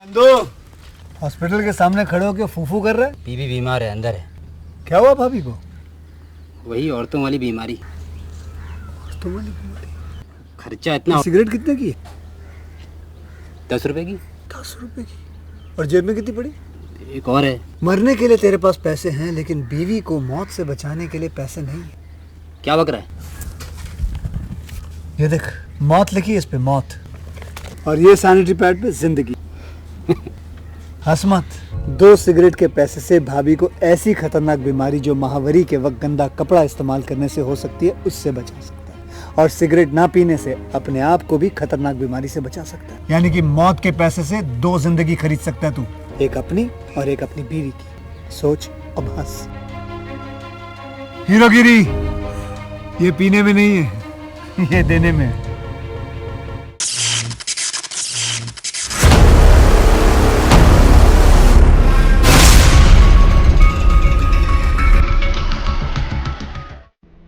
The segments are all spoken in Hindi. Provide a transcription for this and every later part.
दो हॉस्पिटल के सामने खड़े होकर फूफू कर रहा है। बीवी बीमार है, अंदर है। क्या हुआ भाभी को? वही औरतों वाली बीमारी। औरतों वाली बीमारी? खर्चा इतना। सिगरेट कितने की? 10 रुपए की। 10 रुपए की? और जेब में कितनी पड़ी? एक और है। मरने के लिए तेरे पास पैसे हैं, लेकिन बीवी को मौत से बचाने के लिए पैसे नहीं है। क्या बक रहा है? ये देख, मौत लिखी है इस पे, मौत। और ये सैनिटरी पैड पे जिंदगी। हंस मत। 2 सिगरेट के पैसे से भाभी को ऐसी खतरनाक बीमारी जो महावरी के वक्त गंदा कपड़ा इस्तेमाल करने से हो सकती है, उससे बचा सकता है। और सिगरेट ना पीने से अपने आप को भी खतरनाक बीमारी से बचा सकता है। यानी कि मौत के पैसे से 2 जिंदगी खरीद सकता है तू, एक अपनी और एक अपनी बीवी की। सोच अब हंस। हीरोगिरी ये पीने में नहीं है, ये देने में है।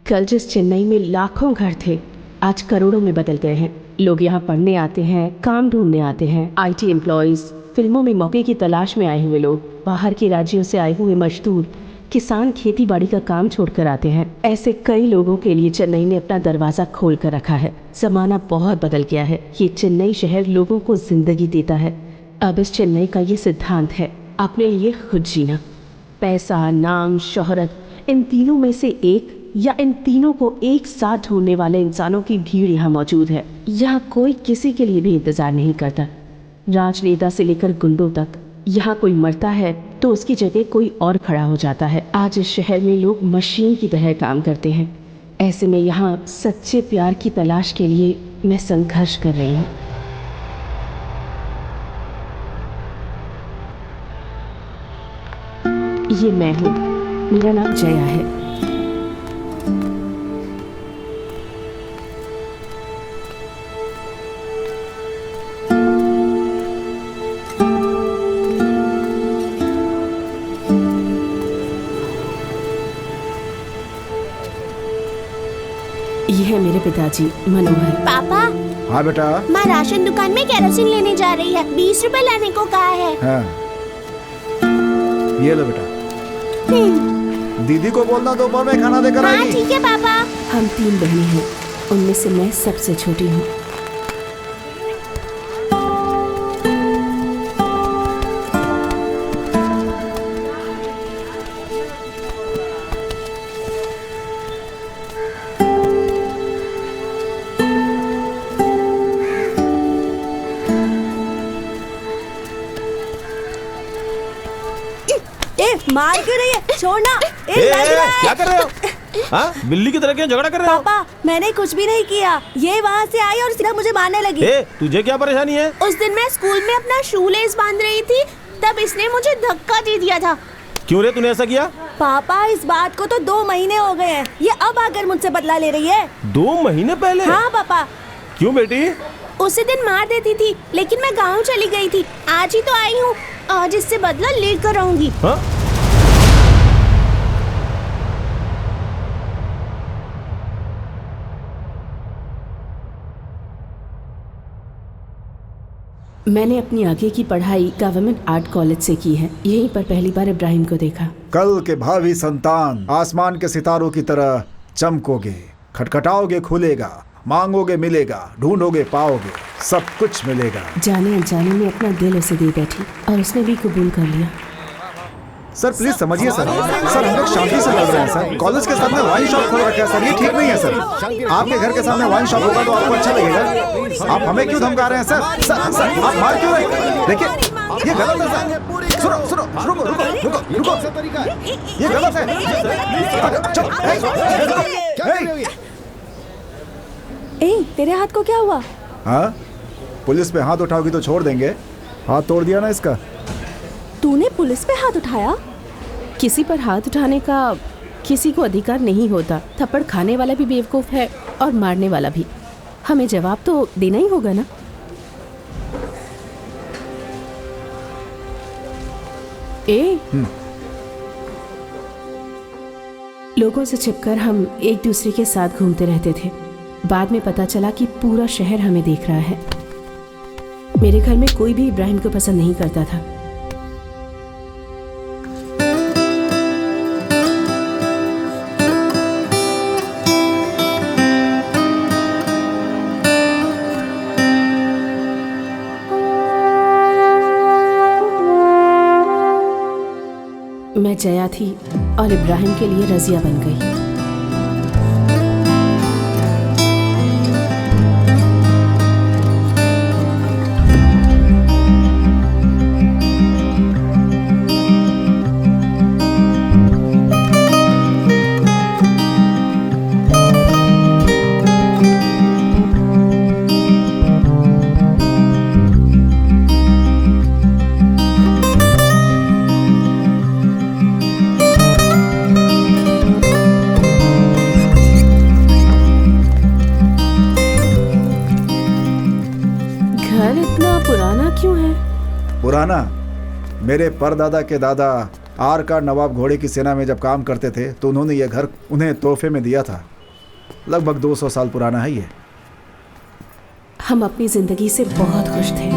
कल जिस चेन्नई में लाखों घर थे, आज करोड़ों में बदल गए हैं। लोग यहाँ पढ़ने आते हैं, काम ढूंढने आते हैं। IT एम्प्लॉयज, फिल्मों में मौके की तलाश में आए हुए लोग, बाहर के राज्यों से आए हुए मजदूर, किसान खेती बाड़ी का काम छोड़कर आते हैं। ऐसे कई लोगों के लिए चेन्नई ने अपना दरवाज़ा खोल कर रखा है। ज़माना बहुत बदल गया है। ये चेन्नई शहर लोगों को जिंदगी देता है। अब इस चेन्नई का ये सिद्धांत है, अपने लिए खुद जीना। पैसा, नाम, शोहरत, इन तीनों में से एक या इन तीनों को एक साथ ढूंढने वाले इंसानों की भीड़ यहाँ मौजूद है। यहाँ कोई किसी के लिए भी इंतजार नहीं करता, राजनेता से लेकर गुंडों तक। यहाँ कोई मरता है तो उसकी जगह कोई और खड़ा हो जाता है। आज इस शहर में लोग मशीन की तरह काम करते हैं। ऐसे में यहाँ सच्चे प्यार की तलाश के लिए मैं संघर्ष कर रही हूँ। ये मैं हूँ, मेरा नाम जया है। ये है मेरे पिताजी, मनोहर। पापा। हाँ बेटा। माँ राशन दुकान में केरोसिन लेने जा रही है, 20 रुपए लाने को कहा है। हाँ। ये लो बेटा। दीदी को बोलना दोपहर में खाना देकर आएगी। हाँ ठीक है पापा। हम 3 बहनें हैं, उनमें से मैं सबसे छोटी हूँ। मार क्यों रही है? छोड़ना। क्या कर रहे हो? हाँ, बिल्ली की तरह क्यों झगड़ा कर रहे हो? पापा, मैंने कुछ भी नहीं किया। ये वहाँ से आई और सीधा मुझे मारने लगी। तुझे क्या परेशानी है? उस दिन मैं स्कूल में अपना शू लेस बांध रही थी, तब इसने मुझे धक्का दे दिया था। क्यों रे, तूने ऐसा किया? पापा, इस बात को तो 2 महीने हो गए हैं। ये अब आकर मुझसे बदला ले रही है। 2 महीने पहले? हाँ पापा। क्यों बेटी? उसी दिन मार देती थी, लेकिन मैं गाँव चली गई थी। आज ही तो आई हूँ, आज इससे बदला लेकर आऊंगी। हाँ? मैंने अपनी आगे की पढ़ाई गवर्नमेंट आर्ट कॉलेज से की है। यहीं पर पहली बार इब्राहिम को देखा। कल के भावी संतान आसमान के सितारों की तरह चमकोगे। खटखटाओगे खुलेगा, मांगोगे मिलेगा, ढूंढोगे पाओगे, सब कुछ मिलेगा। जाने अनजाने में अपना दिल उसे दे बैठी और उसने भी कबूल कर लिया। सर प्लीज समझिए सर, हम लोग शांति से लड़ रहे हैं सर। कॉलेज के सामने वाइन शॉप खोल रखा है सर, ये ठीक नहीं है सर। आपके घर के सामने वाइन शॉप होगा तो आपको अच्छा लगेगा। आप हमें क्यों धमका रहे हैं सर? सर आप मार क्यों रहे हैं? देखिए ये गलत है सर। सुनो रुको, ये गलत है। तेरे हाथ को क्या हुआ? हाँ, पुलिस पे हाथ उठाओगी तो छोड़ देंगे। हाथ तोड़ दिया ना इसका। तूने पुलिस पे हाथ उठाया? किसी पर हाथ उठाने का किसी को अधिकार नहीं होता। थप्पड़ खाने वाला भी बेवकूफ है और मारने वाला भी। हमें जवाब तो देना ही होगा ना। लोगों से छिपकर हम एक दूसरे के साथ घूमते रहते थे। बाद में पता चला कि पूरा शहर हमें देख रहा है। मेरे घर में कोई भी इब्राहिम को पसंद नहीं करता था। मैं जया थी और इब्राहिम के लिए रजिया बन गई। घर इतना पुराना क्यों है? पुराना? मेरे परदादा के दादा आरका नवाब घोड़े की सेना में जब काम करते थे तो उन्होंने यह घर उन्हें तोहफे में दिया था। लगभग 200 साल पुराना है ये। हम अपनी जिंदगी से बहुत खुश थे।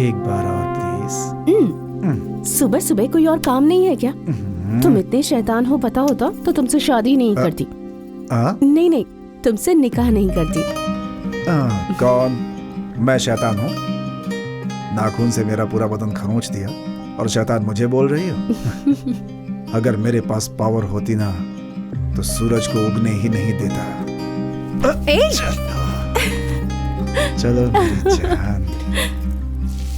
एक बार और प्लीज। सुबह सुबह कोई और काम नहीं है क्या? तुम इतने शैतान हो, पता होता तो तुमसे शादी नहीं करती। नहीं नहीं, तुमसे निकाह नहीं करती। कौन? मैं शैतान हूँ? नाखून से मेरा पूरा बदन खरोंच दिया और शैतान मुझे बोल रही हो? अगर मेरे पास पावर होती ना तो सूरज को उगने ही नहीं देता। चलो मेरी जान।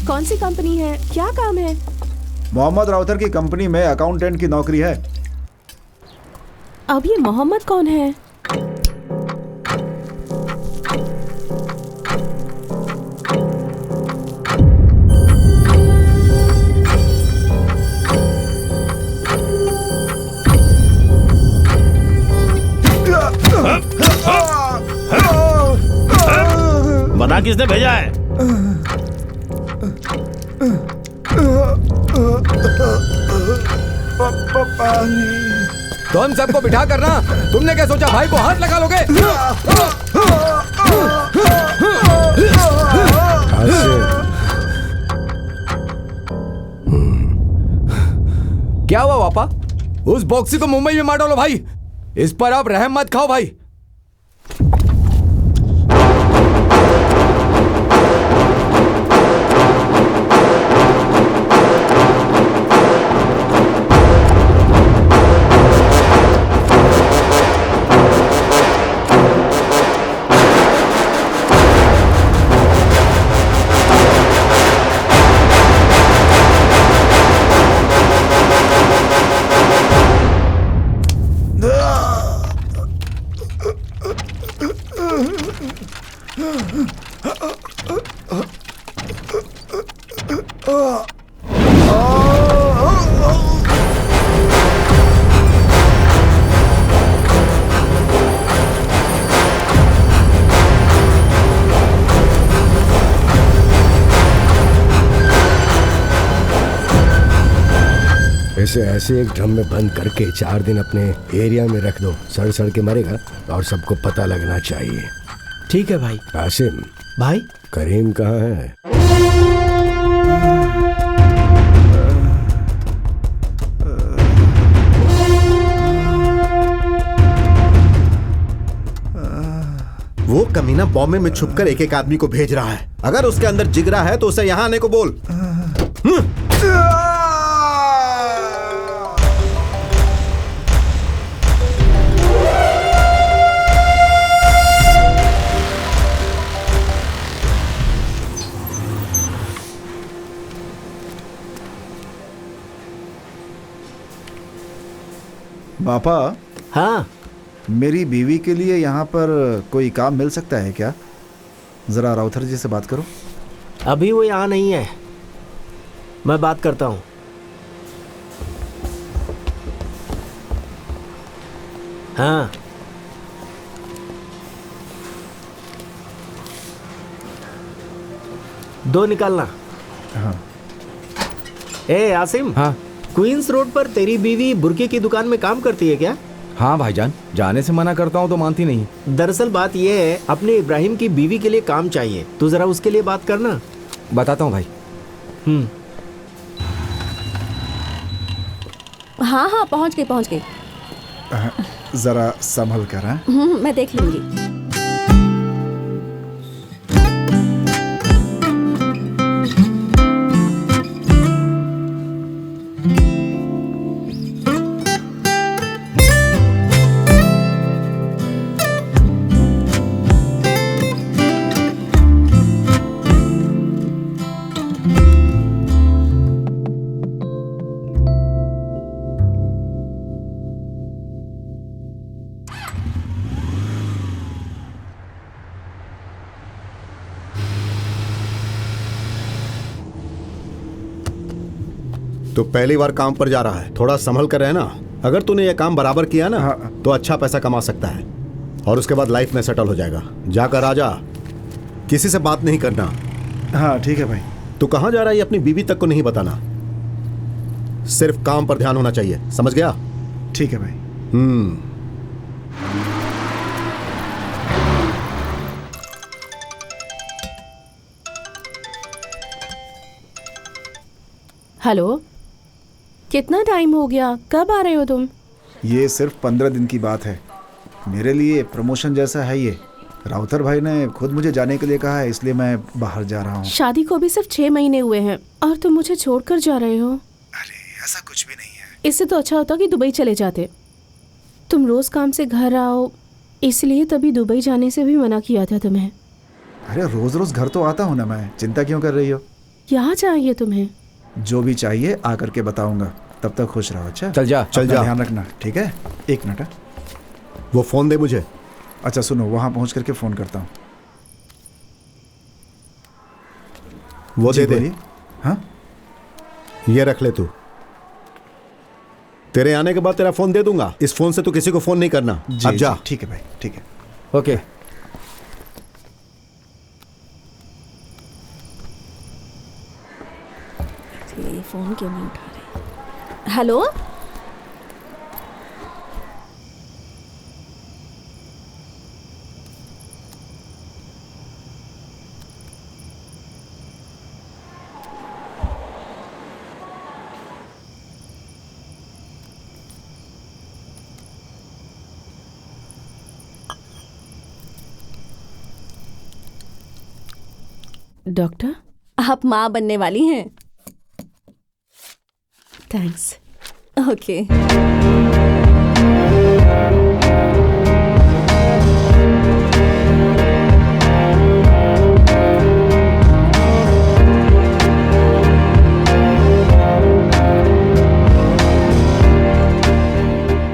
कौन सी कंपनी है? क्या काम है? मोहम्मद राउतर की कंपनी में अकाउंटेंट की नौकरी है। अब ये मोहम्मद कौन है? बता किसने भेजा है? तुम सबको बिठा करना। तुमने क्या सोचा भाई को हाथ लगा लोगे? क्या हुआ पापा? उस बॉक्सी को मुंबई में मार डालो भाई। इस पर आप रहम मत खाओ भाई। इसे ऐसे एक ड्रम में बंद करके 4 दिन अपने एरिया में रख दो। सड़ सड़ के मरेगा और सबको पता लगना चाहिए। ठीक है भाई। कासिम भाई, करीम कहाँ है? वो कमीना बॉम्बे में छुपकर एक एक आदमी को भेज रहा है। अगर उसके अंदर जिगरा है तो उसे यहाँ आने को बोल। पापा। हाँ, मेरी बीवी के लिए यहाँ पर कोई काम मिल सकता है क्या? जरा राउथर जी से बात करो। अभी वो यहाँ नहीं है, मैं बात करता हूँ। हाँ, दो निकालना। हाँ। ए आसिम, हाँ क्वींस रोड पर तेरी बीवी बुर्के की दुकान में काम करती है क्या? हाँ भाईजान, जाने से मना करता हूँ तो मानती नहीं। दरअसल बात यह है, अपने इब्राहिम की बीवी के लिए काम चाहिए, तू जरा उसके लिए बात करना। बताता हूँ भाई। हाँ हाँ, पहुँच गई। जरा संभल कर। हाँ? मैं देख लूंगी। तो पहली बार काम पर जा रहा है, थोड़ा संभल कर रहना। अगर तूने ये काम बराबर किया ना, तो अच्छा पैसा कमा सकता है और उसके बाद लाइफ में सेटल हो जाएगा। जाकर आ जा, किसी से बात नहीं करना। हाँ ठीक है भाई। तू कहाँ जा रहा है ये अपनी बीवी तक को नहीं बताना, सिर्फ काम पर ध्यान होना चाहिए, समझ गया? ठीक है भाई। हेलो, कितना टाइम हो गया? कब आ रहे हो तुम? ये सिर्फ 15 दिन की बात है। मेरे लिए प्रमोशन जैसा है ये। राउतर भाई ने खुद मुझे जाने के लिए कहा है, इसलिए मैं बाहर जा रहा हूँ। शादी को भी सिर्फ 6 महीने हुए हैं और तुम मुझे छोड़कर जा रहे हो। अरे ऐसा कुछ भी नहीं है। इससे तो अच्छा होता कि दुबई चले जाते। तुम रोज काम से घर आओ, इसलिए तभी दुबई जाने से भी मना किया था तुम्हें। अरे रोज रोज घर तो आता हूँ ना मैं, चिंता क्यों कर रही हो? क्या चाहिए तुम्हें? जो भी चाहिए आकर के बताऊंगा, तब तक खुश रहो। अच्छा चल जा, चल जा। ध्यान रखना, ठीक है? एक मिनट। वो फोन दे मुझे। अच्छा सुनो, वहां पहुंच करके फोन करता हूँ। वो दे दे। हाँ ये रख ले तू। तेरे आने के बाद तेरा फोन दे दूंगा। इस फोन से तू किसी को फोन नहीं करना। अब जा। ठीक है भाई, ठीक है। ओके। ये फोन क्यों नहीं उठा रहे? हेलो, डॉक्टर, आप माँ बनने वाली हैं। थैंक्स। ओके।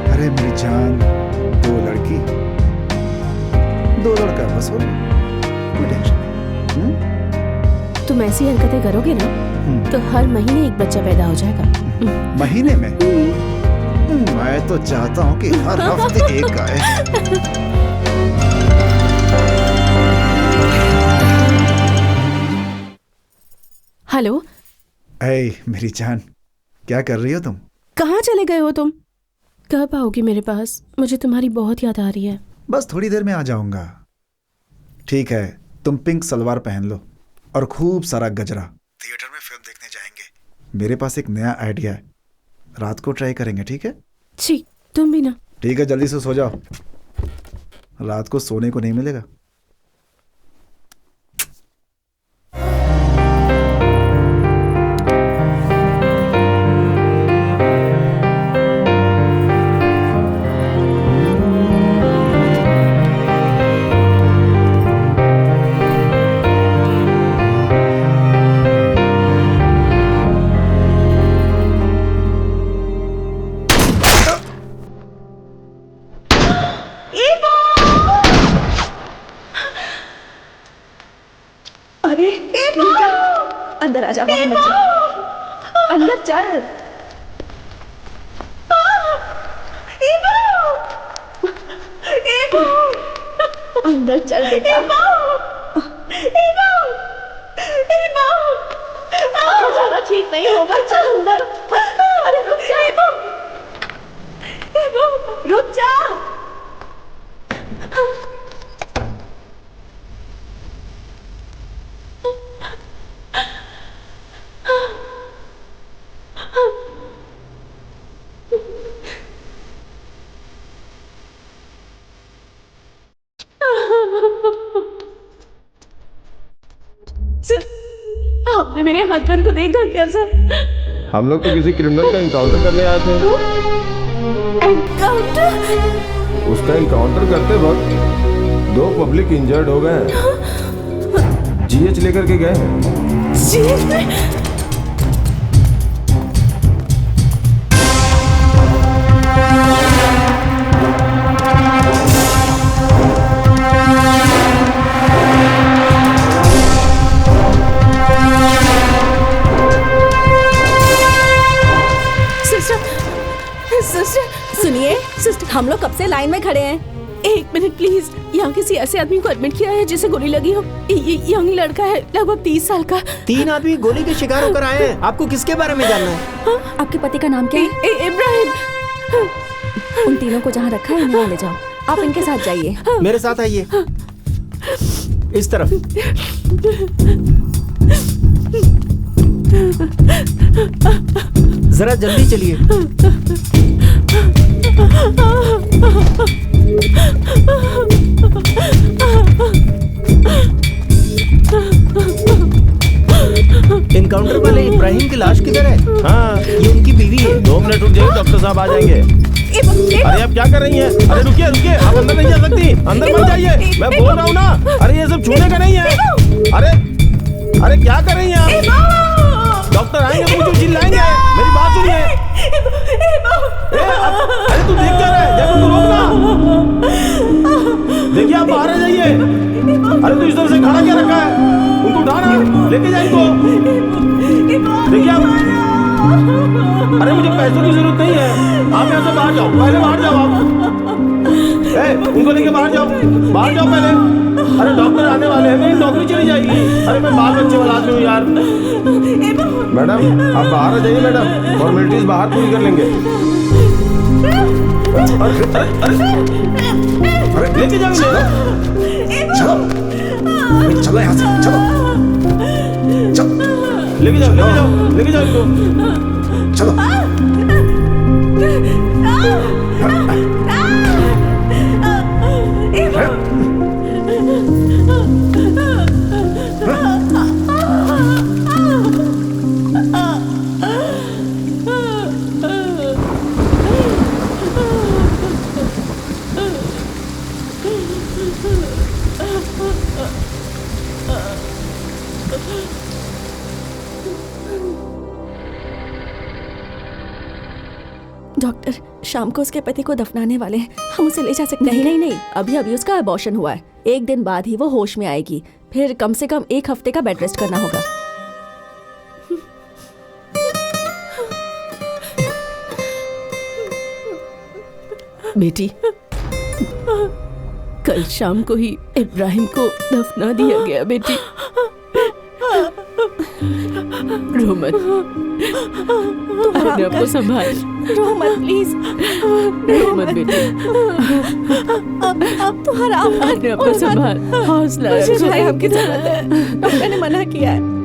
अरे मेरी जान, 2 लड़की 2 लड़का, बस हो कोई टेंशन नहीं। तुम ऐसी हरकतें करोगे ना तो हर महीने एक बच्चा पैदा हो जाएगा। महीने में? मैं तो चाहता हूँ कि हर हफ्ते एक आए। हेलो। ऐ मेरी जान, क्या कर रही हो तुम? कहाँ चले गए हो तुम? कब आओगी मेरे पास? मुझे तुम्हारी बहुत याद आ रही है। बस थोड़ी देर में आ जाऊंगा। ठीक है, तुम पिंक सलवार पहन लो और खूब सारा गजरा। थिएटर में फिल्म देखने जाएंगे। मेरे पास एक नया आइडिया है, रात को ट्राई करेंगे, ठीक है? छी, तुम भी ना। ठीक है, जल्दी से सो जाओ, रात को सोने को नहीं मिलेगा। अंदर आ जा, अंदर चल। अंदर चल बेटा। ठीक नहीं होगा, चल अंदर। अरे रुक जा रुक जा। आपने मेरे हस्बैंड को देखा क्या सर? हम लोग तो किसी क्रिमिनल का इनकाउंटर करने आए थे। एनकाउंटर? उसका इनकाउंटर करते वक्त 2 पब्लिक इंजर्ड हो गए हैं। जीएच लेकर के गए हैं। जीएच में? सुनिए सिस्टर, हम लोग कब से लाइन में खड़े हैं। 1 मिनट प्लीज। यहाँ किसी ऐसे आदमी को एडमिट किया है जिसे गोली लगी हो। ये यंग लड़का है, लगभग 30 साल का। 3 आदमी गोली के शिकार होकर आए हैं। आपको किसके बारे में जानना है? हाँ? आपके पति का नाम क्या है? इब्राहिम। उन तीनों को जहाँ रखा है इन्हें ले जाओ। आप इनके साथ जाइए। मेरे साथ आइए, इस तरफ। जरा जल्दी चलिए। इनकाउंटर वाले इब्राहिम की लाश किधर है? हाँ, ये उनकी बीवी है। 2 मिनट रुक जाइए, डॉक्टर साहब आ जाएंगे। अरे आप क्या कर रही हैं? अरे रुकिए रुकिए, आप अंदर नहीं जा सकती, अंदर मत जाइए, मैं बोल रहा हूँ ना। अरे ये सब छूने का नहीं है। अरे क्या कर रही हैं आप? डॉक्टर आएंगे, मुझे चिल्लाएंगे। मेरी बात सुनिए। अरे तू देख क्या रहा है? देखो तू रोकना। देखिए आप बाहर आ जाइए। अरे तू इस तरह से खड़ा क्या रखा है? उनको उठाना, लेके जाए इनको। देखिए आप। अरे मुझे पैसों की जरूरत नहीं है, आप यहाँ से बाहर जाओ, पहले बाहर जाओ आप। उनको लेके बाहर जाओ पहले। अरे डॉक्टर आने वाले हैं, मेरी नौकरी चली जाएगी। अरे मैं बाल बच्चे वाला आदमी हूँ यार। मैडम आप बाहर आ जाइए मैडम, फॉर्मेलिटीज बाहर पूरी कर लेंगे। अरे लेके जाओ, चलो यहाँ से, चलो लेके जाओ इनको। चलो। डॉक्टर, शाम को उसके पति को दफनाने वाले हैं, हम उसे ले जा सकते हैं? नहीं, अभी उसका अबॉर्शन हुआ है। 1 दिन बाद ही वो होश में आएगी। फिर कम से कम 1 हफ्ते का बेड रेस्ट करना होगा। बेटी, कल शाम को ही इब्राहिम को दफना दिया गया। बेटी रो मत, अपने आप को संभाल। रो मत प्लीज, रो मत बेटी। अब तो आराम कर। अपने आप को संभाल, हौसला रखो। हम की जरूरत है, डॉक्टर ने मना किया है।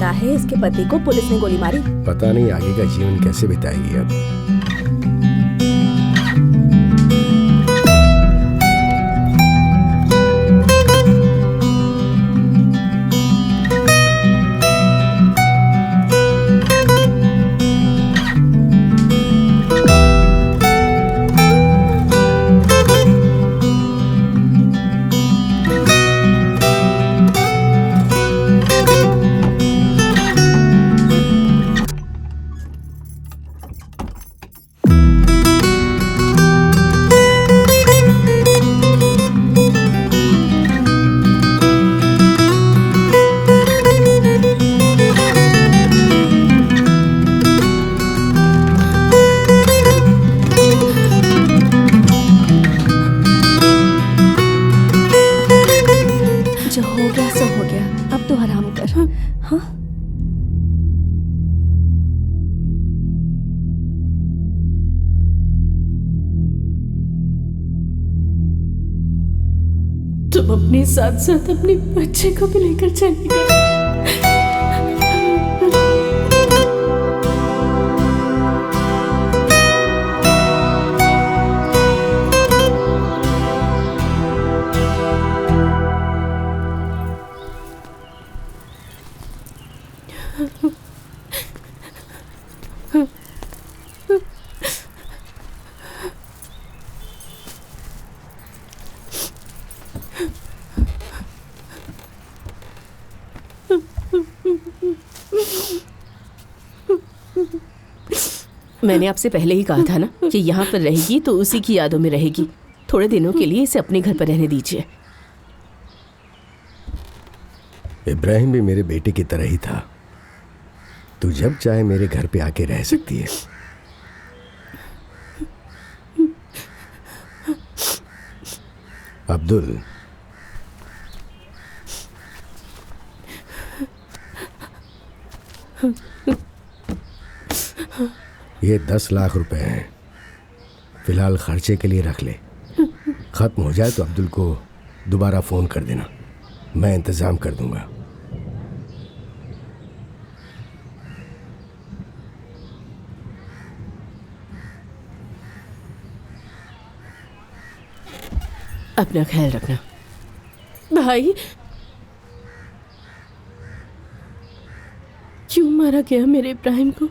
पता है इसके पति को पुलिस ने गोली मारी? पता नहीं आगे का जीवन कैसे बिताएगी अब। तुम अपने साथ साथ अपने बच्चे को भी लेकर चलेगा। मैंने आपसे पहले ही कहा था ना कि यहाँ पर रहेगी तो उसी की यादों में रहेगी। थोड़े दिनों के लिए इसे अपने घर पर रहने दीजिए। इब्राहिम भी मेरे बेटे की तरह ही था। तू जब चाहे मेरे घर पे आके रह सकती है। अब्दुल, ये 10 लाख रुपए हैं, फिलहाल खर्चे के लिए रख ले। खत्म हो जाए तो अब्दुल को दोबारा फोन कर देना, मैं इंतजाम कर दूंगा। अपना ख्याल रखना भाई। क्यों मारा गया मेरे इब्राहिम को?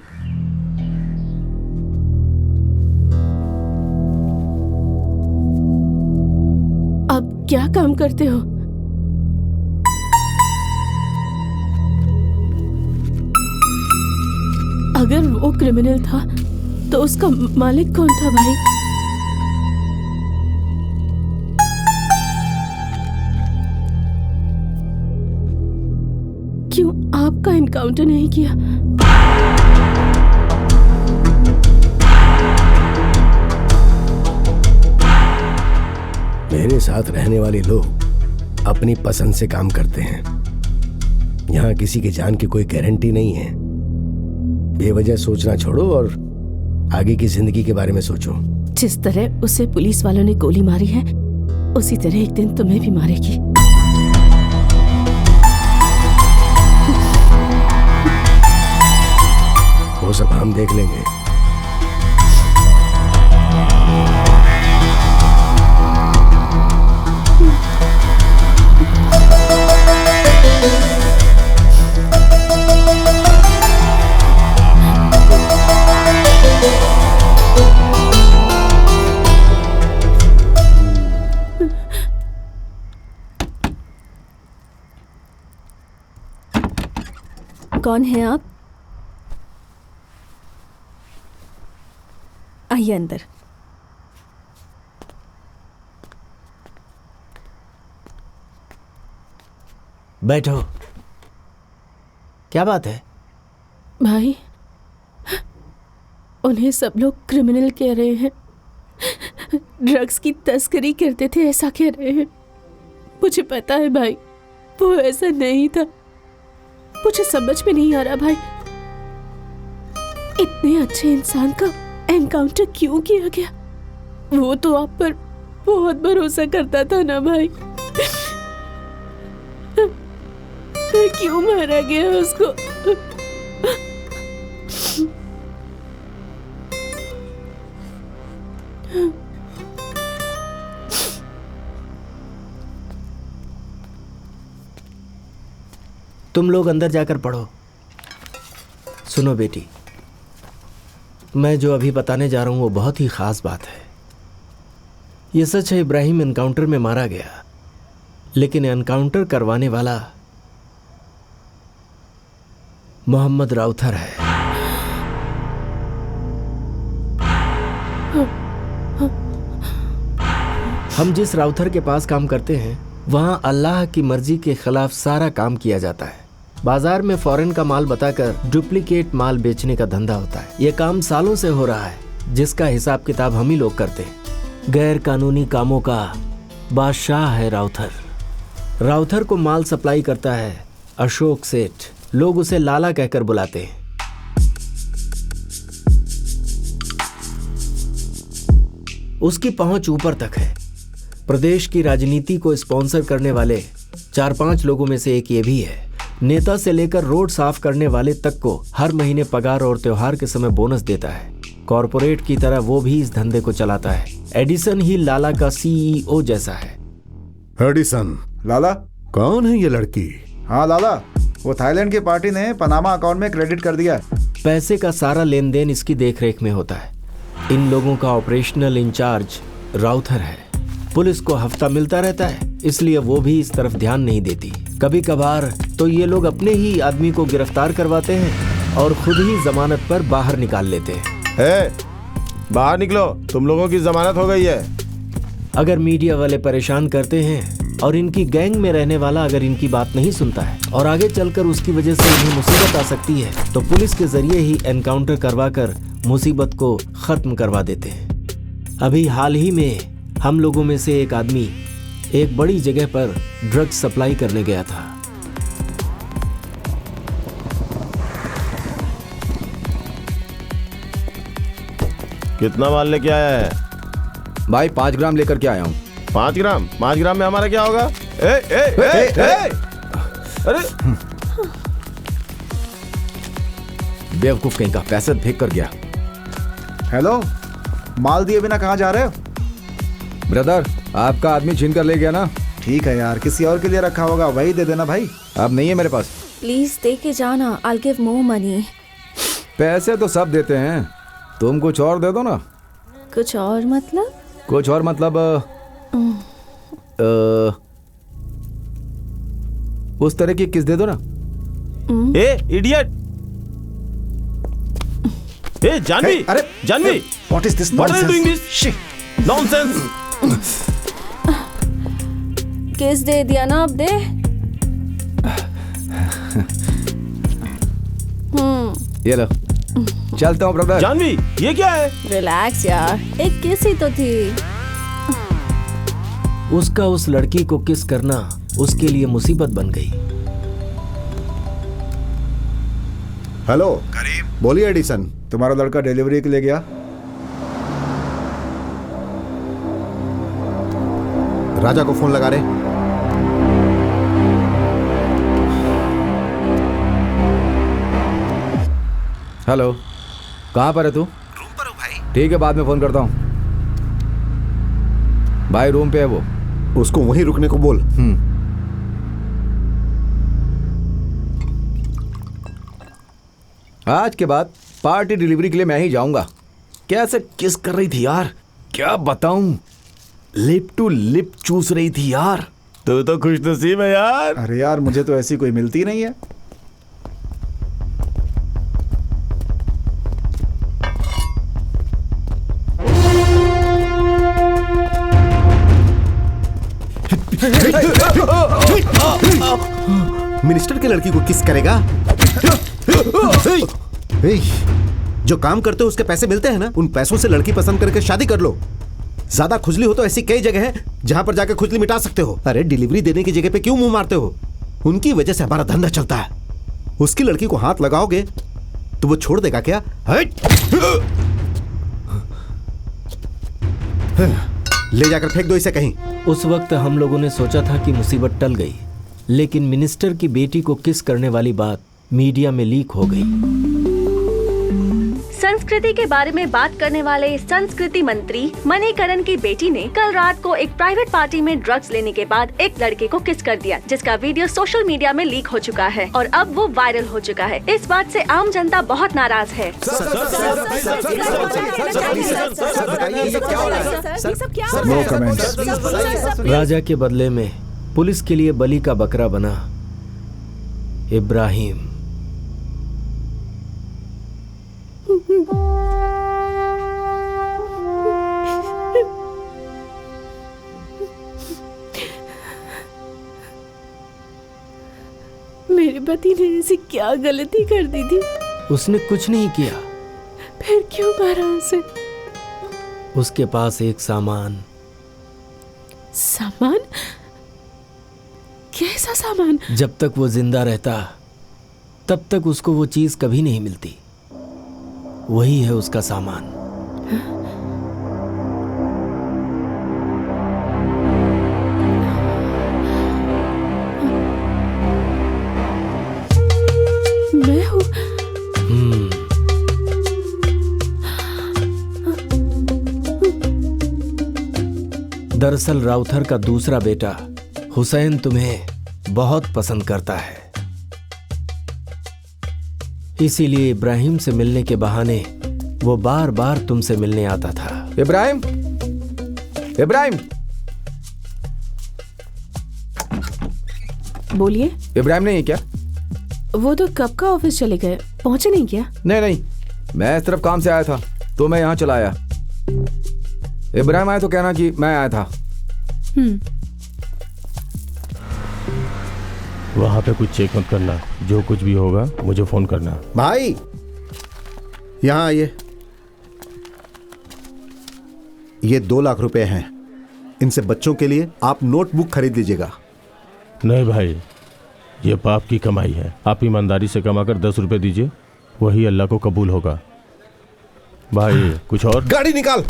आप क्या काम करते हो? अगर वो क्रिमिनल था तो उसका मालिक कौन था भाई? क्यों आपका एनकाउंटर नहीं किया? मेरे साथ रहने वाले लोग अपनी पसंद से काम करते हैं। यहाँ किसी के जान की कोई गारंटी नहीं है। बेवजह सोचना छोड़ो और आगे की जिंदगी के बारे में सोचो। जिस तरह उसे पुलिस वालों ने गोली मारी है, उसी तरह एक दिन तुम्हें भी मारेगी। वो सब हम देख लेंगे। कौन है आप? आइए अंदर। बैठो। क्या बात है भाई? उन्हें सब लोग क्रिमिनल कह रहे हैं, ड्रग्स की तस्करी करते थे ऐसा कह रहे हैं। मुझे पता है भाई, वो ऐसा नहीं था। मुझे समझ में नहीं आ रहा भाई, इतने अच्छे इंसान का एनकाउंटर क्यों किया गया? वो तो आप पर बहुत भरोसा करता था ना भाई। क्यों मारा गया उसको? तुम लोग अंदर जाकर पढ़ो। सुनो बेटी, मैं जो अभी बताने जा रहा हूं वो बहुत ही खास बात है। ये सच है, इब्राहिम एनकाउंटर में मारा गया, लेकिन एनकाउंटर करवाने वाला मोहम्मद राउथर है। हम जिस राउथर के पास काम करते हैं वहां अल्लाह की मर्जी के खिलाफ सारा काम किया जाता है। बाजार में फॉरेन का माल बताकर डुप्लीकेट माल बेचने का धंधा होता है। यह काम सालों से हो रहा है, जिसका हिसाब किताब हम ही लोग करते हैं। गैर कानूनी कामों का बादशाह है राउथर। राउथर को माल सप्लाई करता है अशोक सेठ, लोग उसे लाला कहकर बुलाते हैं। उसकी पहुंच ऊपर तक है। प्रदेश की राजनीति को स्पॉन्सर करने वाले 4-5 लोगों में से एक ये भी है। नेता से लेकर रोड साफ करने वाले तक को हर महीने पगार और त्योहार के समय बोनस देता है। कॉरपोरेट की तरह वो भी इस धंधे को चलाता है। एडिसन ही लाला का सीईओ जैसा है। एडिसन? लाला? कौन है ये लड़की? हाँ लाला, वो थाईलैंड की पार्टी ने पनामा अकाउंट में क्रेडिट कर दिया है। पैसे का सारा लेन देन इसकी देखरेख में होता है। इन लोगों का ऑपरेशनल इंचार्ज राउथर है। पुलिस को हफ्ता मिलता रहता है, इसलिए वो भी इस तरफ ध्यान नहीं देती। कभी कभार तो ये लोग अपने ही आदमी को गिरफ्तार करवाते हैं और खुद ही जमानत पर बाहर निकाल लेते हैं। बाहर निकलो, तुम लोगों की जमानत हो गई है। अगर मीडिया वाले परेशान करते हैं और इनकी गैंग में रहने वाला अगर इनकी बात नहीं सुनता है और आगे चलकर उसकी वजह से इन्हें मुसीबत आ सकती है, तो पुलिस के जरिए ही एनकाउंटर करवाकर मुसीबत को खत्म करवा देते हैं। अभी हाल ही में हम लोगों में से एक आदमी एक बड़ी जगह पर ड्रग्स सप्लाई करने गया था। कितना माल लेके आया है? भाई 5 ग्राम लेकर के आया हूँ। 5 ग्राम? 5 ग्राम में हमारा क्या होगा? अरे बेवकूफ कहीं का, पैसे फेंक कर गया। हेलो, माल दिए बिना कहाँ जा रहे हो? ब्रदर, आपका आदमी छीन कर ले गया ना। ठीक है यार, किसी और के लिए रखा होगा, वही दे देना भाई। अब नहीं है मेरे पास। प्लीज दे के जाना, I'll give more money। पैसे तो सब देते हैं, तुम कुछ और दे दो ना। कुछ और मतलब? कुछ और मतलब उस तरह की किस दे दो ना। इडियट! जानवी! अरे Janvi! What is this What are you nonsense? doing this? Shit! Nonsense! किस दे दिया ना, अब दे। ये लो, चलता हूँ ब्रदर। जानवी, ये क्या है? रिलैक्स यार, एक किस ही तो थी। उसका उस लड़की को किस करना उसके लिए मुसीबत बन गई। हेलो करीम, बोलिए एडिसन। तुम्हारा लड़का डिलीवरी के लिए गया? राजा को फोन लगा रहे। हेलो, कहाँ पर है तू? रूम पर हूँ भाई। ठीक है, बाद में फोन करता हूँ। भाई रूम पे है वो। उसको वहीं रुकने को बोल। आज के बाद पार्टी डिलीवरी के लिए मैं ही जाऊंगा। कैसे किस कर रही थी यार, क्या बताऊं, लिप टू लिप चूस रही थी यार। तू तो खुशनसीब है यार। अरे यार, मुझे तो ऐसी कोई मिलती नहीं है। मिनिस्टर की लड़की को किस करेगा? जो काम करते हो उसके पैसे मिलते हैं ना, उन पैसों से लड़की पसंद करके शादी कर लो। ज्यादा खुजली हो तो ऐसी कई जगह है जहां पर जाकर खुजली मिटा सकते हो। अरे डिलीवरी देने की जगह पे क्यों मुंह मारते हो? उनकी वजह से हमारा धंधा चलता है। उसकी लड़की को हाथ लगाओगे तो वो छोड़ देगा क्या? ले जाकर फेंक दो इसे कहीं। उस वक्त हम लोगों ने सोचा था कि मुसीबत टल गई, लेकिन मिनिस्टर की बेटी को किस करने वाली बात मीडिया में लीक हो गई। संस्कृति के बारे में बात करने वाले संस्कृति मंत्री मणिकरण की बेटी ने कल रात को एक प्राइवेट पार्टी में ड्रग्स लेने के बाद एक लड़के को किस कर दिया, जिसका वीडियो सोशल मीडिया में लीक हो चुका है और अब वो वायरल हो चुका है। इस बात से आम जनता बहुत नाराज है। No comments. राजा के बदले में पुलिस के लिए बलि का बकरा बना इब्राहिम। मेरे पति ने ऐसी क्या गलती कर दी थी? उसने कुछ नहीं किया। फिर क्यों मारा उसे? उसके पास एक सामान। सामान? कैसा सामान? जब तक वो जिंदा रहता तब तक उसको वो चीज कभी नहीं मिलती। वही है उसका सामान। मैं हूँ। दरअसल राउथर का दूसरा बेटा हुसैन तुम्हें बहुत पसंद करता है, इसीलिए इब्राहिम से मिलने के बहाने वो बार बार तुमसे मिलने आता था। इब्राहिम, इब्राहिम, बोलिए। इब्राहिम नहीं है क्या? वो तो कब का ऑफिस चले गए, पहुंचे नहीं क्या? नहीं, मैं इस तरफ काम से आया था तो मैं यहाँ चला आया। इब्राहिम आया तो कहना कि मैं आया था। वहाँ पे कुछ चेक मत करना, जो कुछ भी होगा मुझे फोन करना। भाई यहाँ आइए। ये 2 लाख रुपए हैं, इनसे बच्चों के लिए आप नोटबुक खरीद लीजिएगा। नहीं भाई, ये पाप की कमाई है। आप ईमानदारी से कमाकर 10 रुपए दीजिए, वही अल्लाह को कबूल होगा। भाई कुछ और? गाड़ी निकाल।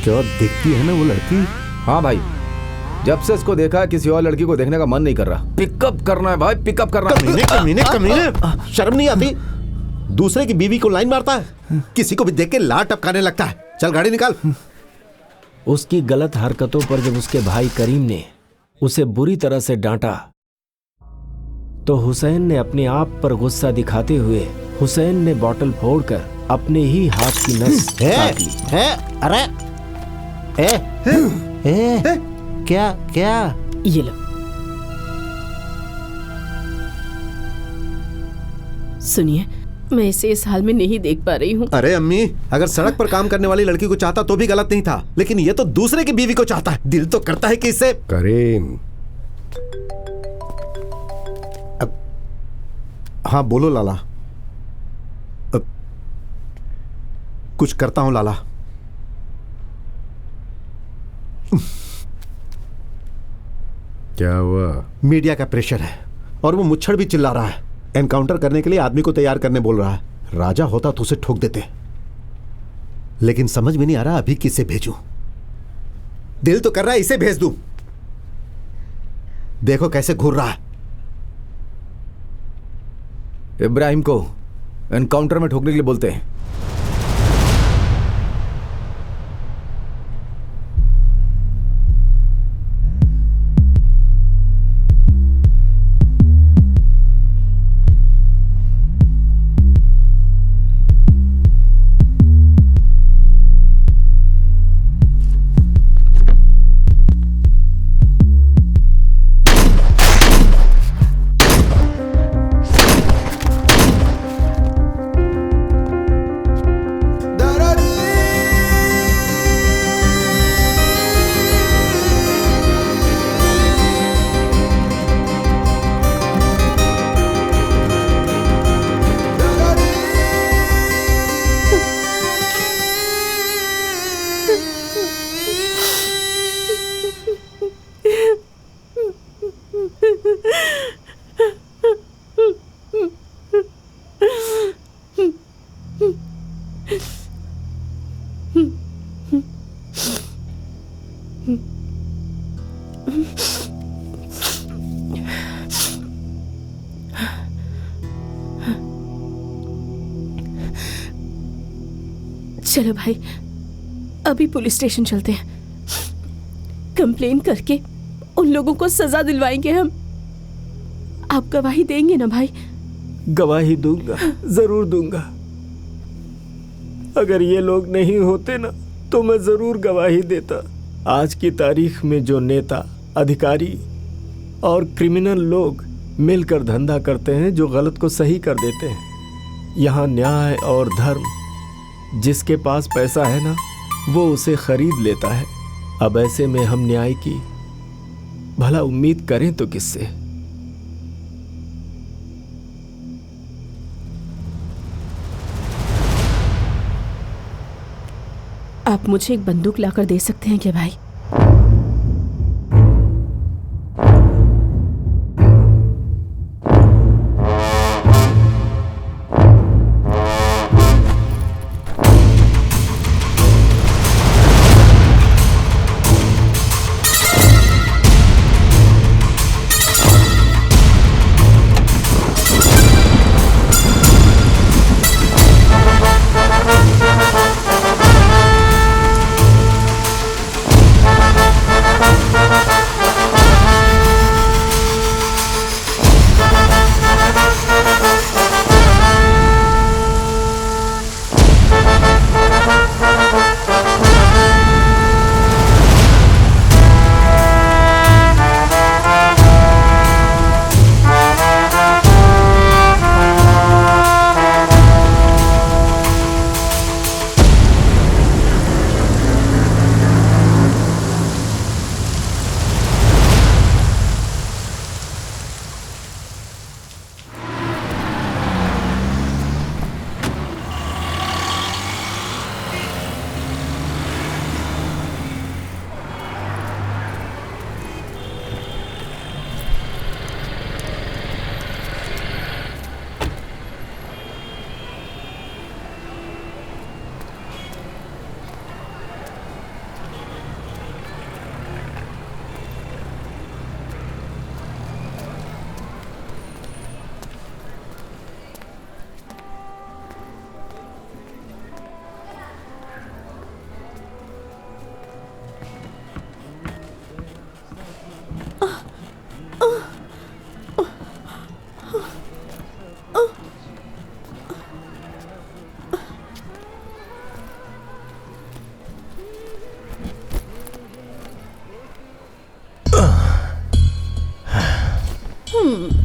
क्या दिखती है ना वो लड़की? हाँ भाई, जब से इसको देखा किसी और लड़की को देखने का मन नहीं कर रहा। पिकअप करना है भाई, पिकअप करना है। कमीने, शर्म नहीं आती? दूसरे की बीवी को लाइन मारता है, किसी को भी देख के लार टपकाने लगता है। चल गाड़ी निकाल। उसकी गलत हरकतों पर जब उसके भाई करीम ने उसे बुरी तरह से डांटा तो हुसैन ने अपने आप पर गुस्सा दिखाते हुए हुसैन ने बोतल फोड़कर अपने ही हाथ की नस काट ली। अरे क्या क्या? ये लो। सुनिए, मैं इसे इस हाल में नहीं देख पा रही हूँ। अरे अम्मी, अगर सड़क पर काम करने वाली लड़की को चाहता तो भी गलत नहीं था, लेकिन ये तो दूसरे की बीवी को चाहता है। दिल तो करता है कि इससे। करीम। हाँ बोलो लाला। कुछ करता हूं लाला। क्या हुआ? मीडिया का प्रेशर है और वो मुच्छड़ भी चिल्ला रहा है। एनकाउंटर करने के लिए आदमी को तैयार करने बोल रहा है। राजा होता तो उसे ठोक देते, लेकिन समझ में नहीं आ रहा अभी किसे भेजूं। दिल तो कर रहा है इसे भेज दूं। देखो कैसे घूर रहा है। इब्राहिम को एनकाउंटर में ठोकने के लिए बोलते हैं। चलो भाई, अभी पुलिस स्टेशन चलते हैं। कंप्लेन करके उन लोगों को सजा दिलवाएंगे हम। आप गवाही देंगे ना भाई? गवाही दूंगा, जरूर दूंगा। अगर ये लोग नहीं होते ना तो मैं जरूर गवाही देता। आज की तारीख में जो नेता, अधिकारी और क्रिमिनल लोग मिलकर धंधा करते हैं, जो गलत को सही कर देते हैं। यहाँ न्याय और धर्म, जिसके पास पैसा है ना वो उसे खरीद लेता है। अब ऐसे में हम न्याय की भला उम्मीद करें तो किससे? आप मुझे एक बंदूक लाकर दे सकते हैं क्या भाई?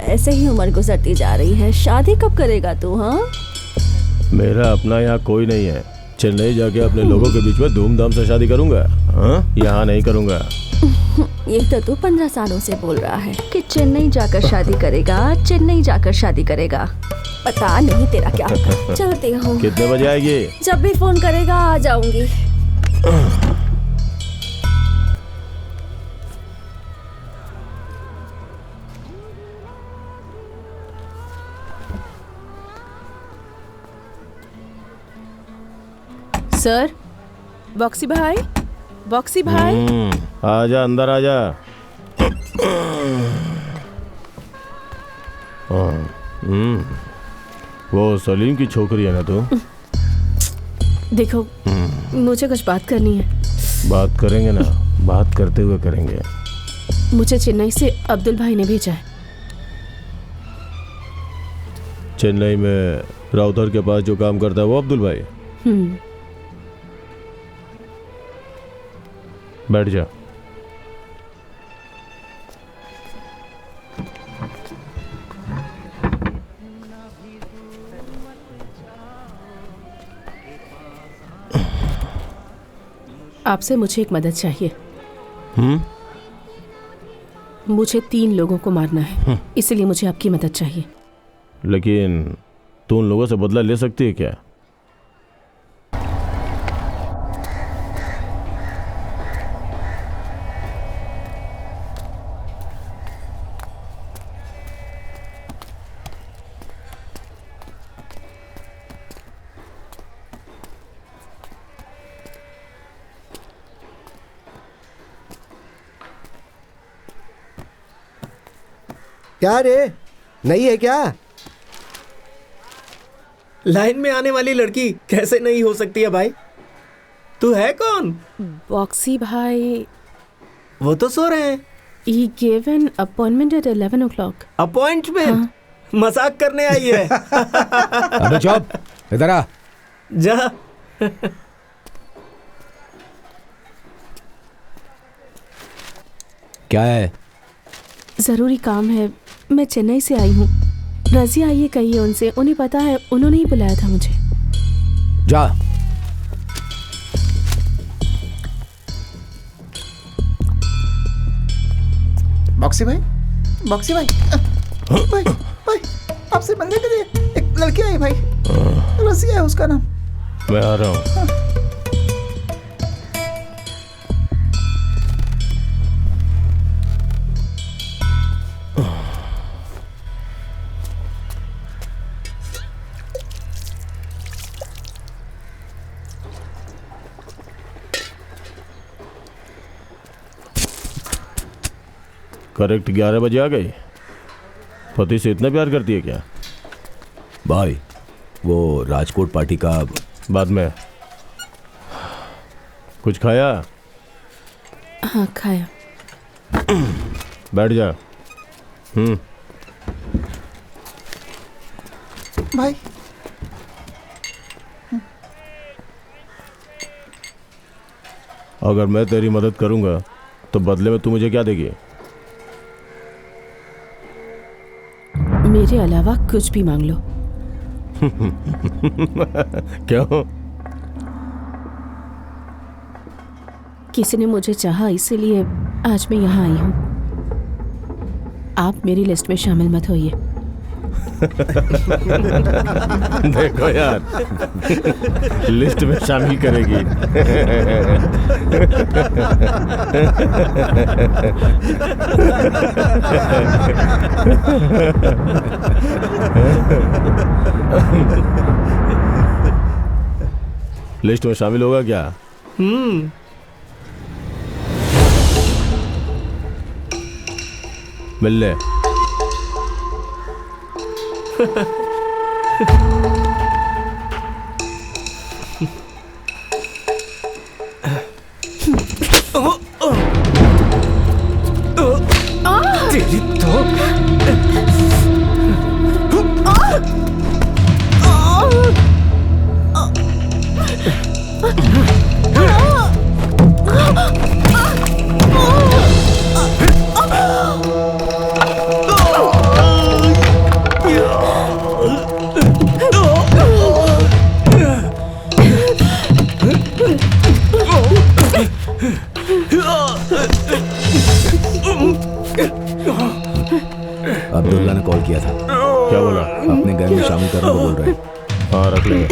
ऐसे ही उम्र गुजरती जा रही है। शादी कब करेगा तू? हाँ, मेरा अपना यहाँ कोई नहीं है। चेन्नई जाके अपने लोगों के बीच में धूमधाम से शादी करूंगा। हाँ, यहाँ नहीं करूंगा। ये तो तू 15 सालों से बोल रहा है कि चेन्नई जाकर शादी करेगा, चेन्नई जाकर शादी करेगा। पता नहीं तेरा क्या होगा। चलती हूँ। कितने बजे आएगी? जब भी फोन करेगा आ जाऊंगी। सर, बॉक्सी भाई, बॉक्सी भाई। आजा, अंदर आजा। वो सलीम की छोकरी है ना तू? देखो, मुझे कुछ बात करनी है। बात करेंगे ना, बात करते हुए करेंगे। मुझे चेन्नई से अब्दुल भाई ने भेजा है। चेन्नई में राउतर के पास जो काम करता है वो अब्दुल भाई? बैठ जा। आपसे मुझे एक मदद चाहिए। मुझे 3 लोगों को मारना है, इसलिए मुझे आपकी मदद चाहिए। लेकिन तू उन लोगों से बदला ले सकती है क्या? क्या रे, नहीं है क्या? लाइन में आने वाली लड़की कैसे नहीं हो सकती है भाई? तू है कौन? बॉक्सी भाई। वो तो सो रहे हैं। He gave an appointment at 11 o'clock. Appointment? मजाक करने आई है। अबे चुप, इधर आ। जा। क्या है? जरूरी काम है, मैं चेन्नई से आई हूँ। रजिया आइए कहिए उनसे, उन्हें पता है, उन्होंने ही बुलाया था मुझे। जा। बॉक्सी भाई, बॉक्सी भाई, भाई भाई आपसे मिलने के लिए एक लड़की आई भाई, रसिया है उसका नाम। मैं आ रहा हूँ। करेक्ट 11 बजे आ गई। पति से इतना प्यार करती है क्या? भाई वो राजकोट पार्टी का बाद में। कुछ खाया? हाँ खाया। बैठ जा। भाई अगर मैं तेरी मदद करूंगा तो बदले में तू मुझे क्या देगी? मेरे अलावा कुछ भी मांग लो। क्यों? किसी ने मुझे चाहा, इसीलिए आज मैं यहाँ आई हूँ। आप मेरी लिस्ट में शामिल मत होइए। देखो यार, लिस्ट में शामिल करेगी। लिस्ट में शामिल होगा क्या? मिल ले। तेरी तो अब्दुल्ला ने कॉल किया था। क्या बोला? अपने गैंग में शामिल करने को बोल रहे हैं। हाँ रख लेंगे।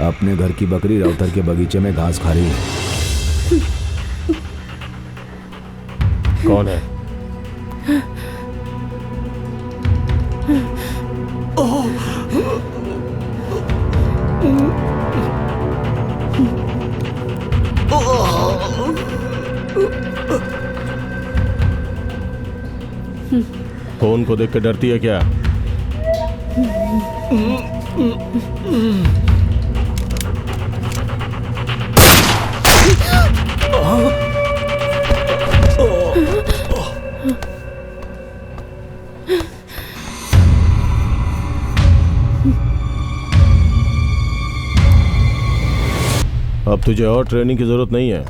अपने घर की बकरी राउतर के बगीचे में घास खा रही है। कौन है? फोन को देख के डरती है क्या? अब तुझे और ट्रेनिंग की जरूरत नहीं है।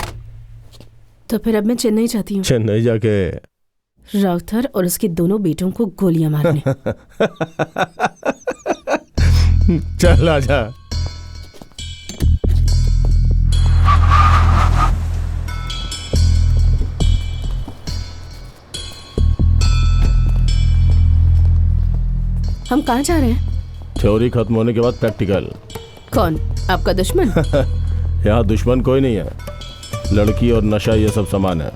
तो फिर अब मैं चेन्नई जाती हूँ। चेन्नई जाके राउथर और उसके दोनों बेटों को गोलियां मारने। चल आजा। हम कहाँ जा रहे हैं? थ्योरी खत्म होने के बाद प्रैक्टिकल। कौन? आपका दुश्मन? यहाँ दुश्मन कोई नहीं है। लड़की और नशा ये सब समान है।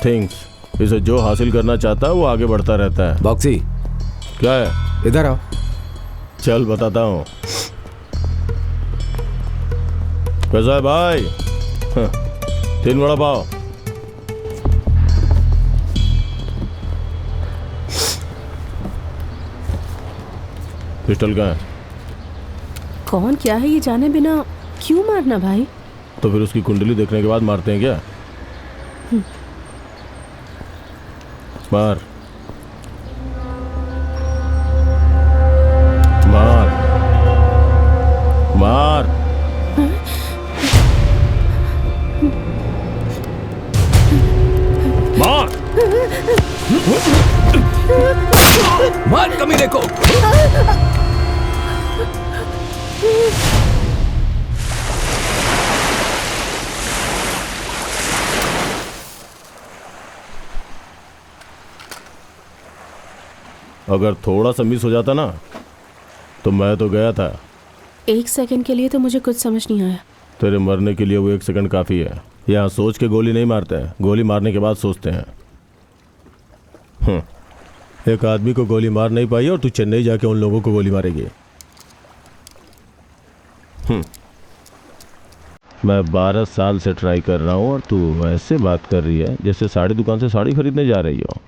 थिंग्स, इसे जो हासिल करना चाहता है वो आगे बढ़ता रहता है। बॉक्सी क्या है? इधर आओ। चल बताता हूँ। कैसा है भाई? 3 वड़ा पाव। पिस्टल कहाँ है? कौन क्या है ये जाने बिना क्यों मारना भाई? तो फिर उसकी कुंडली देखने के बाद मारते हैं क्या? मार मार मार। मार मार कमीने को। अगर थोड़ा सा मिस हो जाता ना तो मैं तो गया था। 1 सेकंड के लिए तो मुझे कुछ समझ नहीं आया। तेरे मरने के लिए वो 1 सेकंड काफी है। यहाँ सोच के गोली नहीं मारते हैं, गोली मारने के बाद सोचते हैं। एक आदमी को गोली मार नहीं पाई और तू चेन्नई जाके उन लोगों को गोली मारेगी। मैं 12 साल से ट्राई कर रहा हूँ और तू ऐसे बात कर रही है जैसे साड़ी दुकान से साड़ी खरीदने जा रही हो।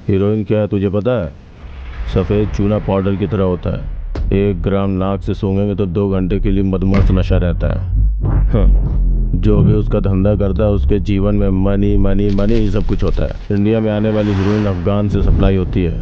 हीरोइन क्या है तुझे पता है? सफ़ेद चूना पाउडर की तरह होता है। 1 ग्राम नाक से सूंघेंगे तो 2 घंटे के लिए मदमस्त नशा रहता है। जो भी उसका धंधा करता है उसके जीवन में मनी मनी मनी ही सब कुछ होता है। इंडिया में आने वाली हीरोइन अफगान से सप्लाई होती है,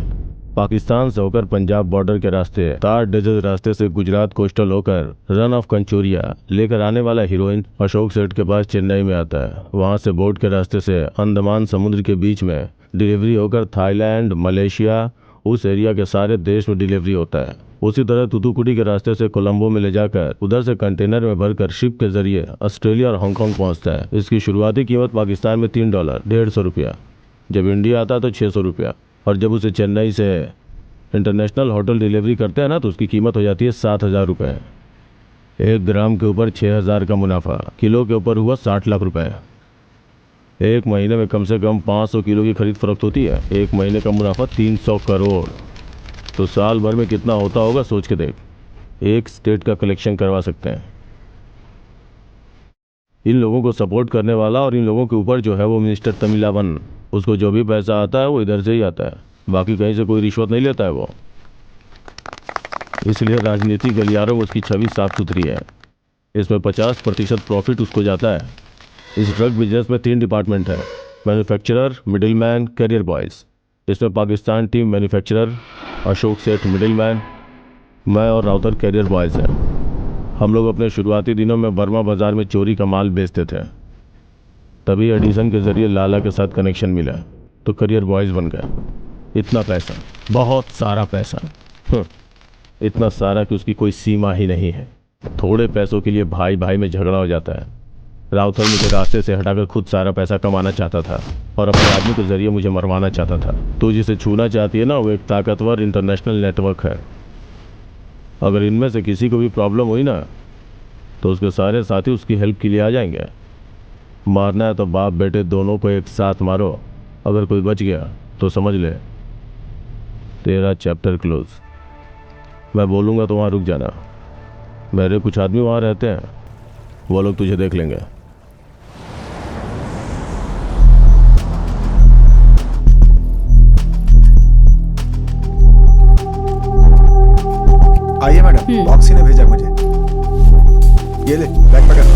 पाकिस्तान से होकर पंजाब बॉर्डर के रास्ते, तार डेजर्ट रास्ते से गुजरात कोस्टल होकर रन ऑफ कंचोरिया लेकर आने वाला हीरोइन अशोक सेठ के पास चेन्नई में आता है। वहाँ से बोट के रास्ते से अंडमान समुद्र के बीच में डिलीवरी होकर थाईलैंड, मलेशिया, उस एरिया के सारे देश में डिलीवरी होता है। उसी तरह तुतुकुड़ी के रास्ते से कोलंबो में ले जाकर उधर से कंटेनर में भरकर शिप के जरिए ऑस्ट्रेलिया और हांगकांग पहुंचता है। इसकी शुरुआती कीमत पाकिस्तान में $3, 150 रुपया। जब इंडिया आता है तो 600 रुपया। और जब उसे चेन्नई से इंटरनेशनल होटल डिलीवरी करते हैं ना तो उसकी कीमत हो जाती है 7,000 रुपये। 1 ग्राम के ऊपर 6,000 का मुनाफा, किलो के ऊपर हुआ 60 लाख रुपए। 1 महीने में कम से कम 500 किलो की खरीद फरोख्त होती है। 1 महीने का मुनाफा 300 करोड़। तो साल भर में कितना होता होगा सोच के देख। 1 स्टेट का कलेक्शन करवा सकते हैं। इन लोगों को सपोर्ट करने वाला और इन लोगों के ऊपर जो है वो मिनिस्टर तमिलावन, उसको जो भी पैसा आता है वो इधर से ही आता है, बाकी कहीं से कोई रिश्वत नहीं लेता है वो। इसलिए राजनीतिक गलियारों में उसकी छवि साफ सुथरी है। इसमें 50% प्रॉफिट उसको जाता है। इस ड्रग बिजनेस में 3 डिपार्टमेंट है, मैन्युफैक्चरर, मिडिलमैन, कैरियर बॉयज़। इसमें पाकिस्तान टीम मैन्युफैक्चरर, अशोक सेठ मिडिलमैन, मैं और राउतर कैरियर बॉयज़ हैं। हम लोग अपने शुरुआती दिनों में बर्मा बाज़ार में चोरी का माल बेचते थे। तभी एडिसन के ज़रिए लाला के साथ कनेक्शन मिला तो कैरियर बॉयज़ बन गए। इतना पैसा, बहुत सारा पैसा, इतना सारा कि उसकी कोई सीमा ही नहीं है। थोड़े पैसों के लिए भाई भाई में झगड़ा हो जाता है। राउतर मुझे रास्ते से हटाकर खुद सारा पैसा कमाना चाहता था और अपने आदमी के जरिए मुझे मरवाना चाहता था। तो जिसे छूना चाहती है ना, वो एक ताकतवर इंटरनेशनल नेटवर्क है। अगर इनमें से किसी को भी प्रॉब्लम हुई ना तो उसके सारे साथी उसकी हेल्प के लिए आ जाएंगे। मारना है तो बाप बेटे दोनों को एक साथ मारो। अगर कोई बच गया तो समझ ले तेरा चैप्टर क्लोज। मैं बोलूँगा तो वहाँ रुक जाना। मेरे कुछ आदमी वहाँ रहते हैं, वो लोग तुझे देख लेंगे। आइए मैडम, बॉक्सी ने भेजा मुझे। ये ले, बैग पकड़।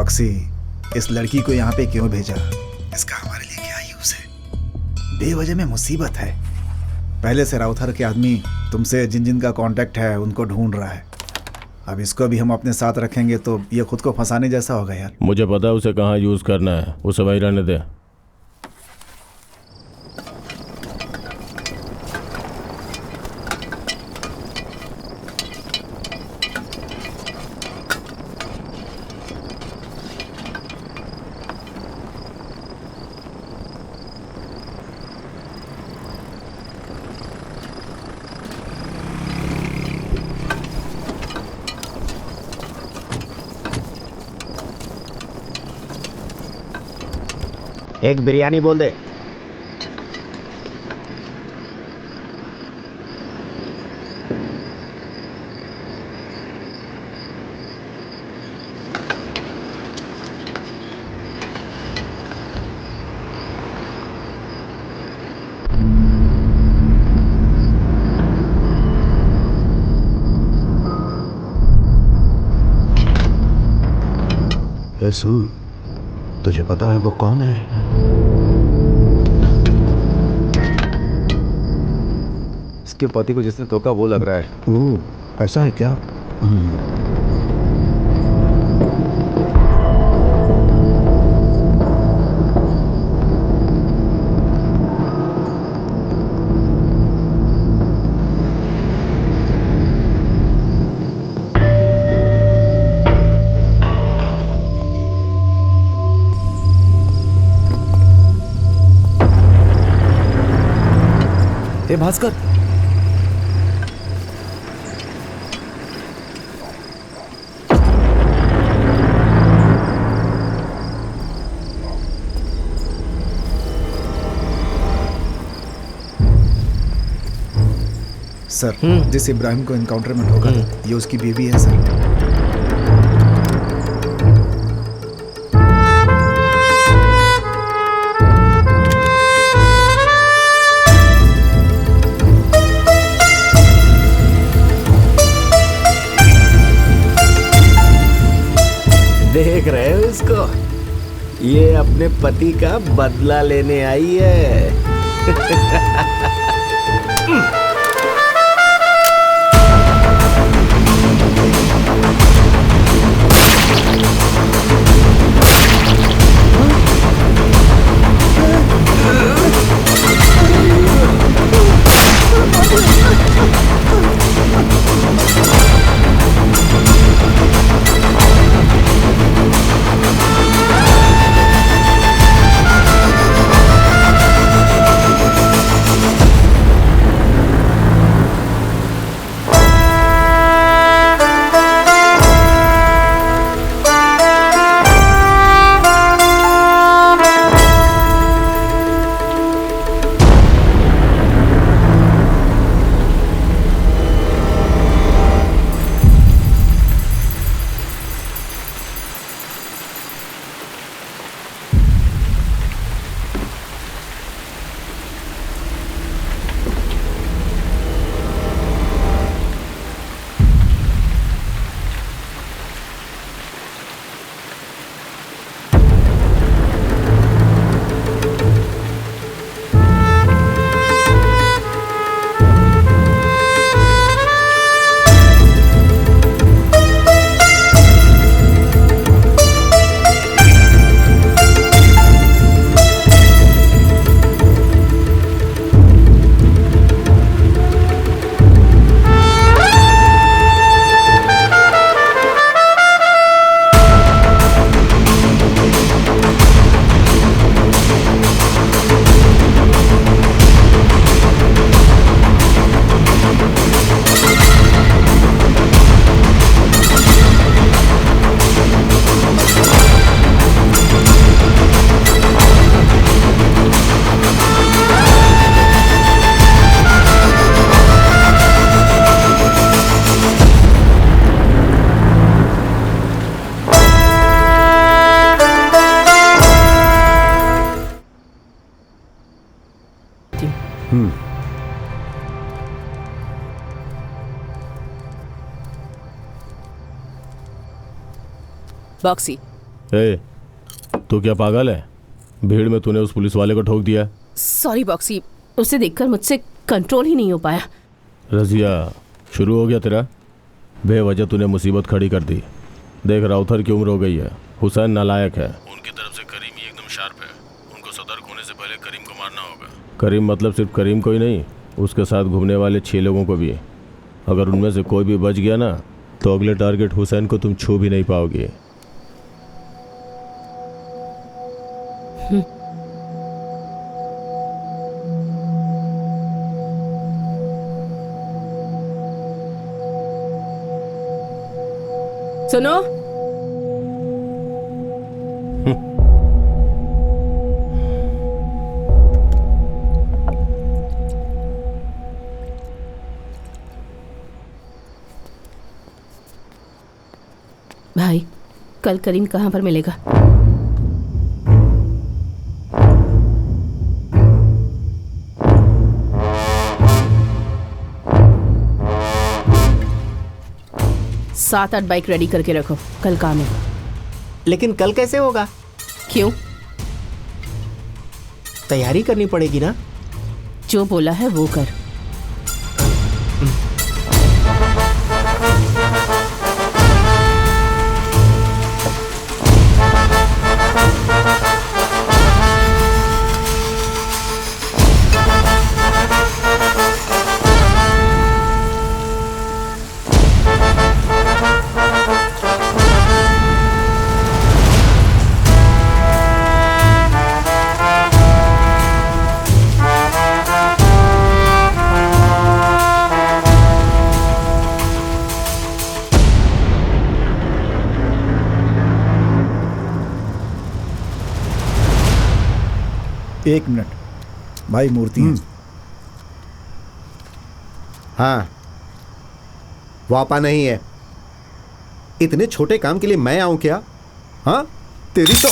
बॉक्सी, इस लड़की को यहाँ पे क्यों भेजा? इसका हमारे लिए क्या यूज है? बेवजह में मुसीबत है। पहले से राउथर के आदमी तुमसे जिन जिन का कांटेक्ट है उनको ढूंढ रहा है। अब इसको भी हम अपने साथ रखेंगे तो ये खुद को फंसाने जैसा होगा यार। मुझे पता है उसे कहाँ यूज करना है, उसे वहीं रहने दे। एक बिरयानी बोल दे। तुझे पता है वो कौन है? इसके पति को जिसने धोखा वो लग रहा है। ओह, ऐसा है क्या? ए भास्कर, सर, जिस इब्राहिम को एनकाउंटर में ठोका ये उसकी बीवी है सर। देख रहे हो इसको? ये अपने पति का बदला लेने आई है। बॉक्सी, ए, तू क्या पागल है? भीड़ में तूने उस पुलिस वाले को ठोक दिया। सॉरी बॉक्सी, उसे देखकर मुझसे कंट्रोल ही नहीं हो पाया। रजिया, शुरू हो गया तेरा। बेवजह तूने मुसीबत खड़ी कर दी। देख, राउथर की उम्र हो गई है, हुसैन नालायक है। उनकी तरफ से करीम ही एकदम शार्प है। उनको सतर्क होने से पहले करीम को मारना होगा। करीम मतलब सिर्फ करीम को ही नहीं, उसके साथ घूमने वाले 6 लोगों को भी। अगर उनमें से कोई भी बच गया ना, तो अगले टारगेट हुसैन को तुम छू भी नहीं पाओगे। सुनो, भाई, कल करीम कहाँ पर मिलेगा? सात 8 बाइक रेडी करके रखो, कल काम है। लेकिन कल कैसे होगा? क्यों? तैयारी करनी पड़ेगी ना। जो बोला है वो कर। एक मिनट भाई, मूर्ति है। हाँ, वापा नहीं है। इतने छोटे काम के लिए मैं आऊं क्या? हाँ, तेरी तो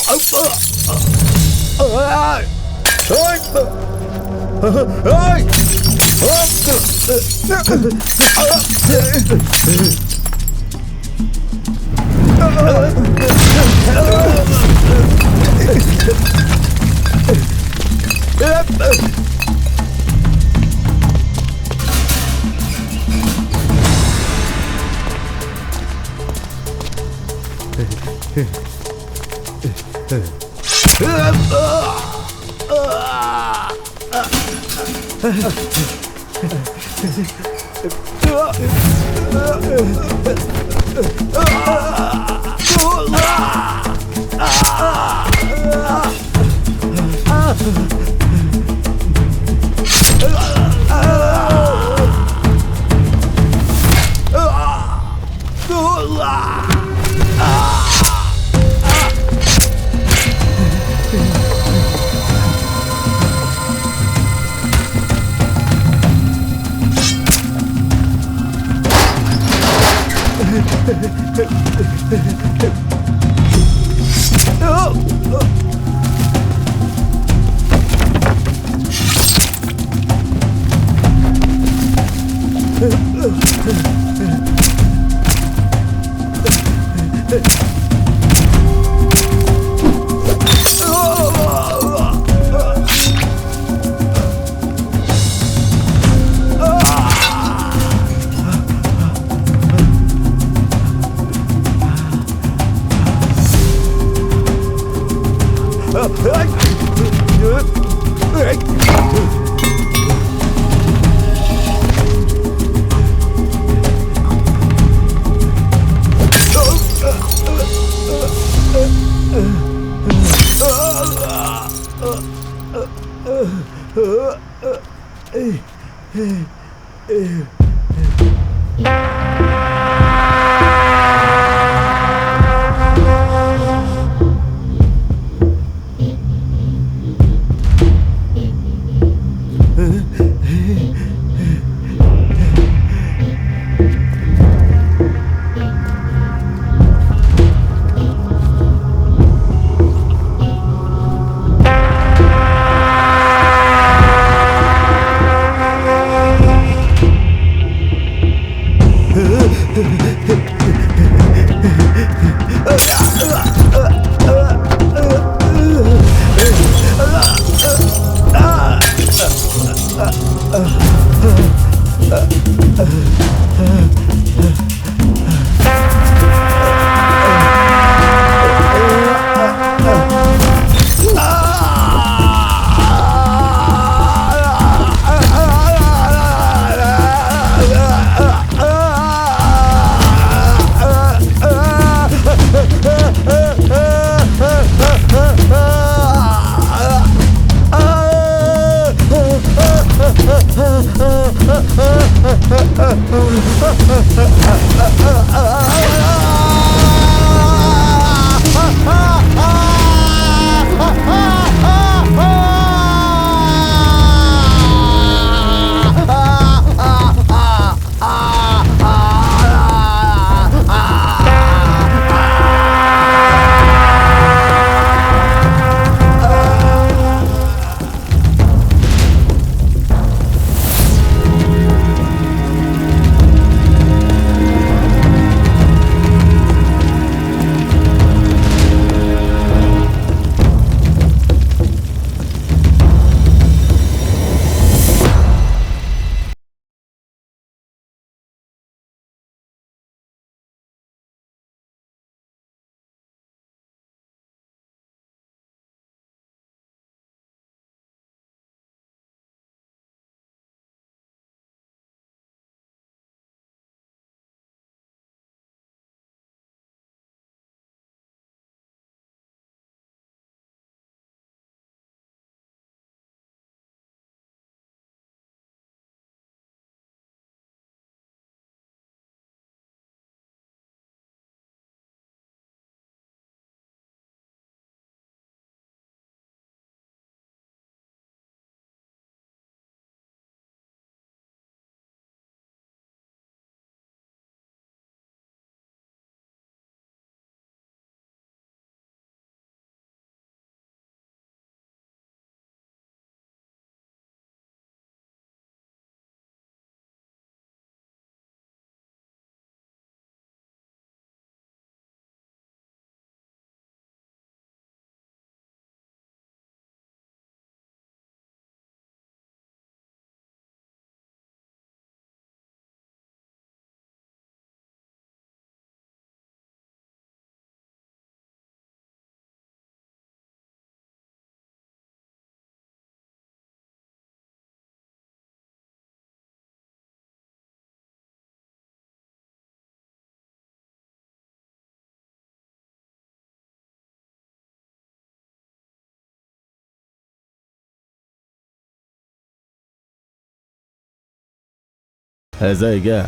ऐसा है क्या?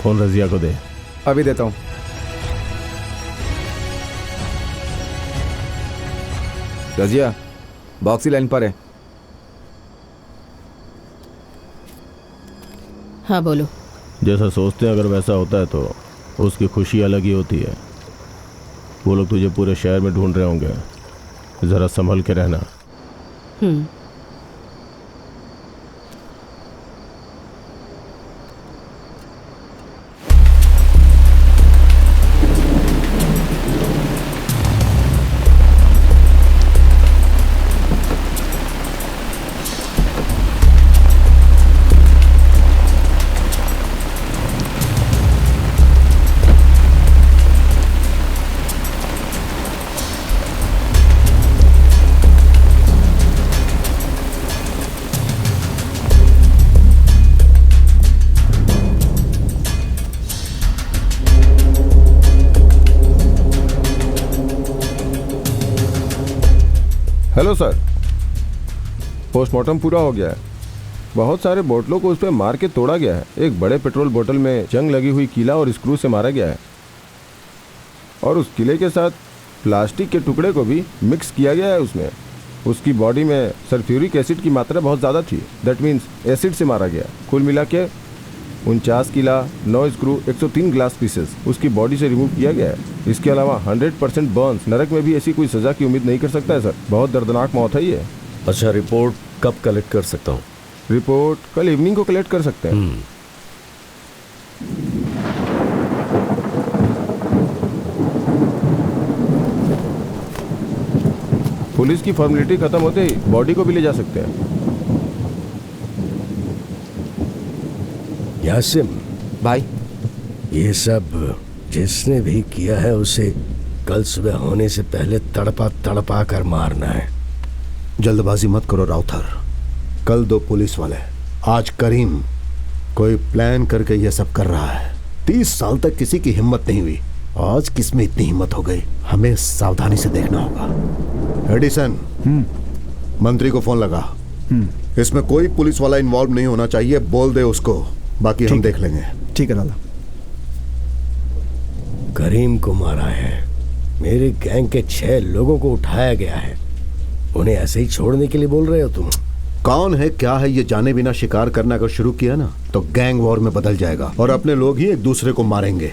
फोन रजिया को दे। अभी देता हूँ। रजिया, बॉक्सी लाइन पर है। हाँ बोलो। जैसा सोचते हैं अगर वैसा होता है तो उसकी खुशी अलग ही होती है। वो लोग तुझे पूरे शहर में ढूंढ रहे होंगे, जरा संभल के रहना। हेलो सर, पोस्टमार्टम पूरा हो गया है। बहुत सारे बोतलों को उस पर मार के तोड़ा गया है। एक बड़े पेट्रोल बोतल में जंग लगी हुई कीला और स्क्रू से मारा गया है, और उस कीले के साथ प्लास्टिक के टुकड़े को भी मिक्स किया गया है। उसमें उसकी बॉडी में सल्फ्यूरिक एसिड की मात्रा बहुत ज़्यादा थी। दैट मीन्स एसिड से मारा गया। कुल मिला के 49 कीला, 9 स्क्रू, 103 ग्लास पीसेस उसकी बॉडी से रिमूव किया गया है। इसके अलावा 100% बर्न्स। नरक में भी ऐसी कोई सजा की उम्मीद नहीं कर सकता है सर। बहुत दर्दनाक मौत है ये। अच्छा, रिपोर्ट कब कलेक्ट कर सकता हूँ? रिपोर्ट कल इवनिंग को कलेक्ट कर सकते हैं। पुलिस की फॉर्मेलिटी खत्म होते ही बॉडी को भी ले जा सकते हैं। यासिम भाई, ये सब जिसने भी किया है उसे कल सुबह होने से पहले तड़पा तड़पा कर मारना है। जल्दबाजी मत करो राउथर। कल 2 पुलिस वाले, आज करीम। कोई प्लान करके ये सब कर रहा है। 30 साल तक किसी की हिम्मत नहीं हुई, आज किसमें इतनी हिम्मत हो गई? हमें सावधानी से देखना होगा। एडिसन, मंत्री को फोन लगा। इसमें कोई पुलिस वाला इन्वॉल्व नहीं होना चाहिए, बोल दे उसको, बाकी हम देख लेंगे। ठीक है लाला। करीम को मारा है, मेरे गैंग के 6 लोगों को उठाया गया है, उन्हें ऐसे ही छोड़ने के लिए बोल रहे हो तुम? कौन है क्या है ये जाने बिना शिकार करना अगर शुरू किया ना तो गैंग वॉर में बदल जाएगा और अपने लोग ही एक दूसरे को मारेंगे।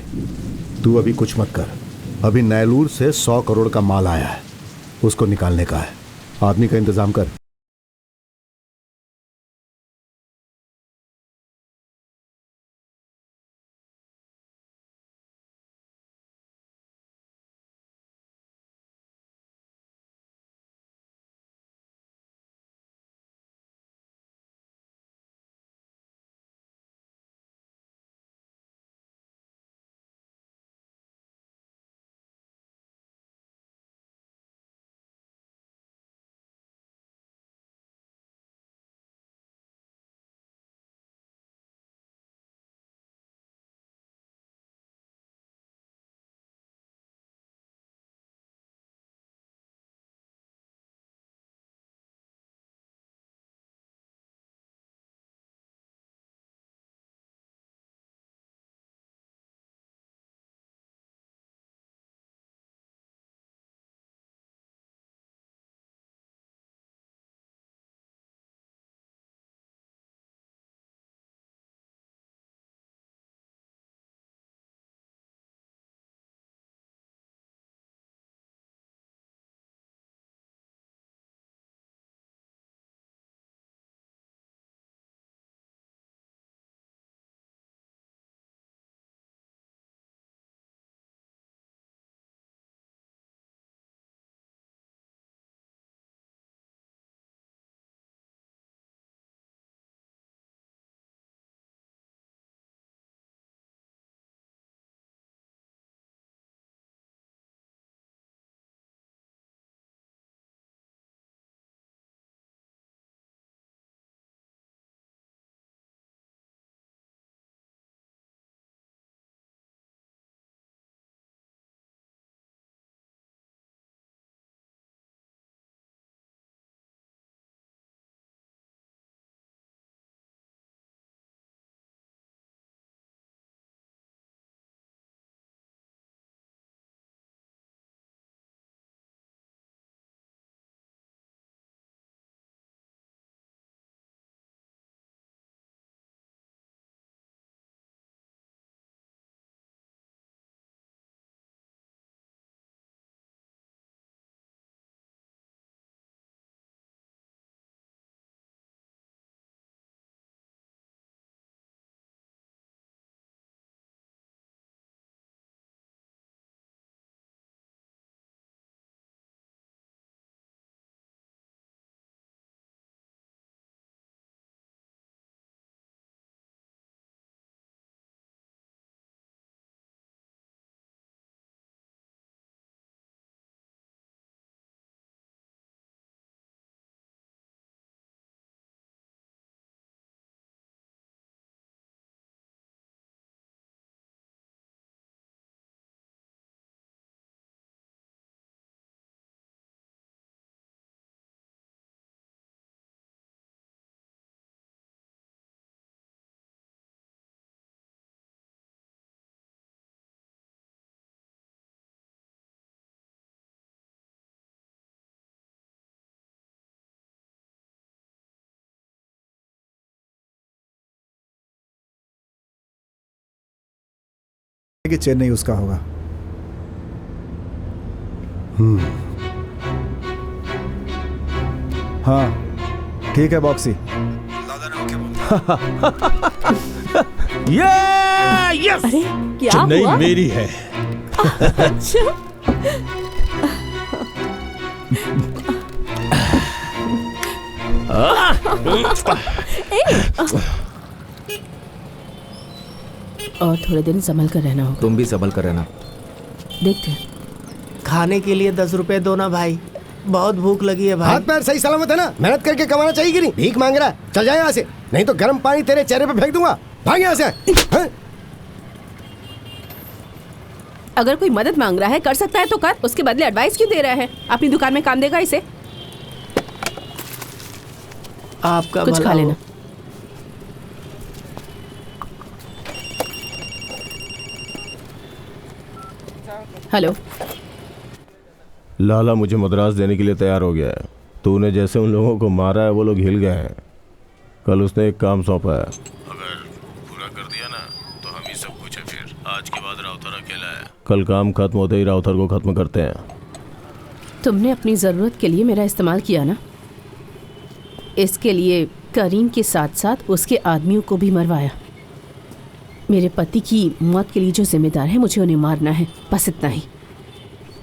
तू अभी कुछ मत कर। अभी नैलूर से 100 करोड़ का माल आया है, उसको निकालने का है। आदमी का इंतजाम कर। कि चेन्नई उसका होगा। हाँ ठीक है बॉक्सी। यस! अरे क्या चेन्नई हुआ? मेरी है। अच्छा और थोड़े दिन संभल कर रहना होगा। तुम भी संभल कर रहना। देखते हैं। खाने के लिए 10 रुपए दो ना भाई, बहुत भूख लगी है भाई। हाथ पैर सही सलामत है ना? मेहनत करके कमाना चाहिए कि नहीं? भीख मांग रहा है, चल जाए यहाँ से, नहीं तो गर्म पानी तेरे चेहरे पे फेंक दूंगा। भाग यहाँ से। हाँ? अगर कोई मदद मांग रहा है, कर सकता है तो कर, उसके बदले एडवाइस क्यों दे रहा है? अपनी दुकान में काम देगा इसे। आपका कुछ खा लेना। हेलो। लाला मुझे मद्रास देने के लिए तैयार हो गया है। तूने जैसे उन लोगों को मारा है वो लोग हिल गए हैं। कल उसने एक काम सौंपा है, अगर पूरा कर दिया ना तो हम ही सब कुछ है। फिर आज के बाद राउथर अकेला है। कल काम खत्म होते ही राउथर को खत्म करते हैं। तुमने अपनी ज़रूरत के लिए मेरा इस्तेमाल किया ना, इसके लिए करीम के साथ साथ उसके आदमियों को भी मरवाया। मेरे पति की मौत के लिए जो जिम्मेदार है, मुझे उन्हें मारना है, बस इतना ही।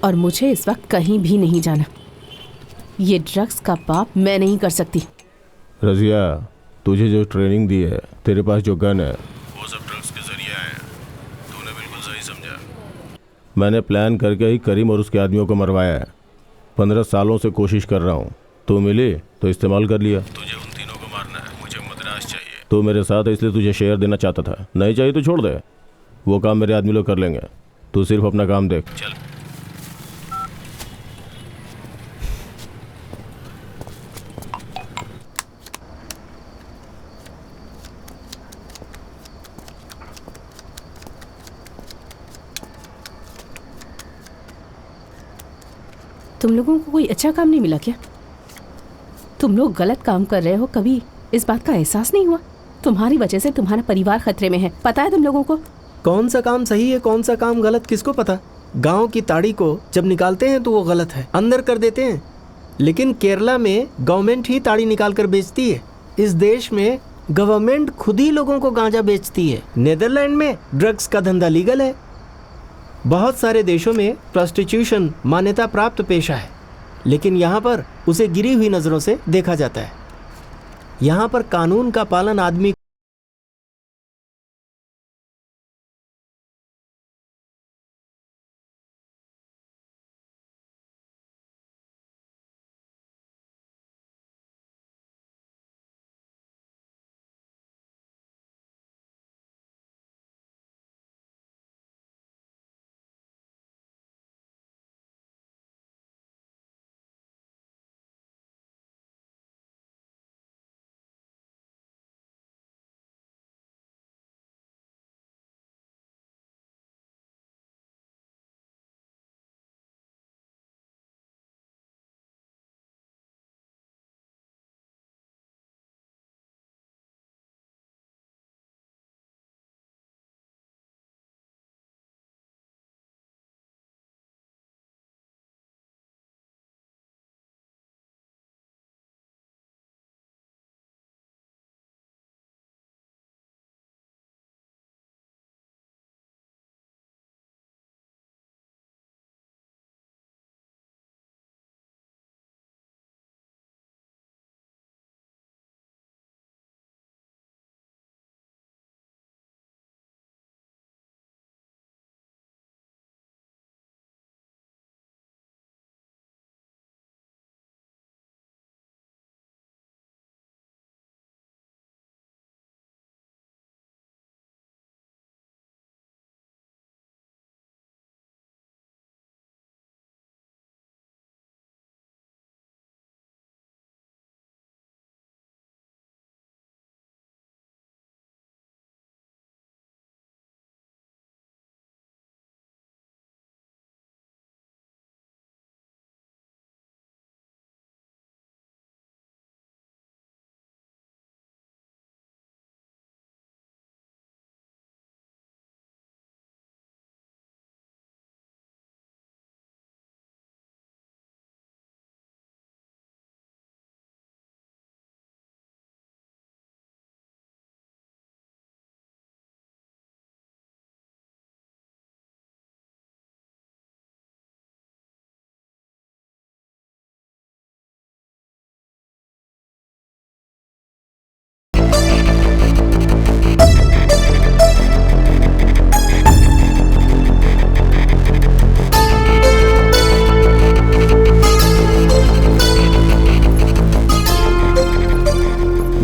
और मुझे इस वक्त कहीं भी नहीं जाना। ये ड्रग्स का पाप मैं नहीं कर सकती। रजिया, तुझे जो ट्रेनिंग दी है, तेरे पास जो गन है, वो सब ड्रग्स के जरिए है। तूने बिल्कुल सही समझा। मैंने प्लान करके ही करीम और उसके आदमियों को मरवाया है। 15 सालों से कोशिश कर रहा हूँ। तू मिली तो इस्तेमाल कर लिया। तुझे उन तीनों को मारना है, मुझे मद्रास चाहिए। तू मेरे साथ है इसलिए तुझे शेयर देना चाहता था। नहीं चाहिए तो छोड़ दे, वो काम मेरे आदमी लोग कर लेंगे। तू सिर्फ अपना काम देख। चल। तुम लोगों को कोई अच्छा काम नहीं मिला क्या? तुम लोग गलत काम कर रहे हो, कभी इस बात का एहसास नहीं हुआ? तुम्हारी वजह से तुम्हारा परिवार खतरे में है, पता है तुम लोगों को? कौन सा काम सही है, कौन सा काम गलत, किसको पता? गांव की ताड़ी को जब निकालते हैं तो वो गलत है, अंदर कर देते हैं। लेकिन केरला में गवर्नमेंट ही ताड़ी निकाल कर बेचती है। इस देश में गवर्नमेंट खुद ही लोगों को गांजा बेचती है। नेदरलैंड में ड्रग्स का धंधा लीगल है। बहुत सारे देशों में प्रोस्टिट्यूशन मान्यता प्राप्त पेशा है, लेकिन यहाँ पर उसे गिरी हुई नज़रों से देखा जाता है। यहाँ पर कानून का पालन आदमी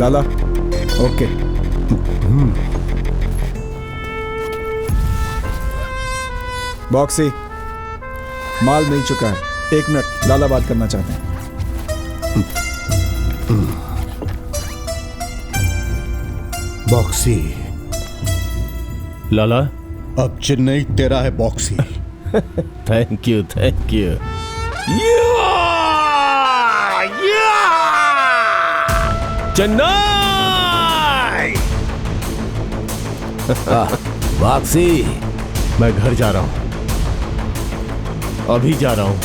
लाला ओके। बॉक्सी माल मिल चुका है। 1 मिनट, लाला बात करना चाहते हैं। बॉक्सी। लाला अब चेन्नई तेरा है boxy. Thank you thank you. Chennai. Boxy मैं घर जा रहा हूं, अभी जा रहा हूं।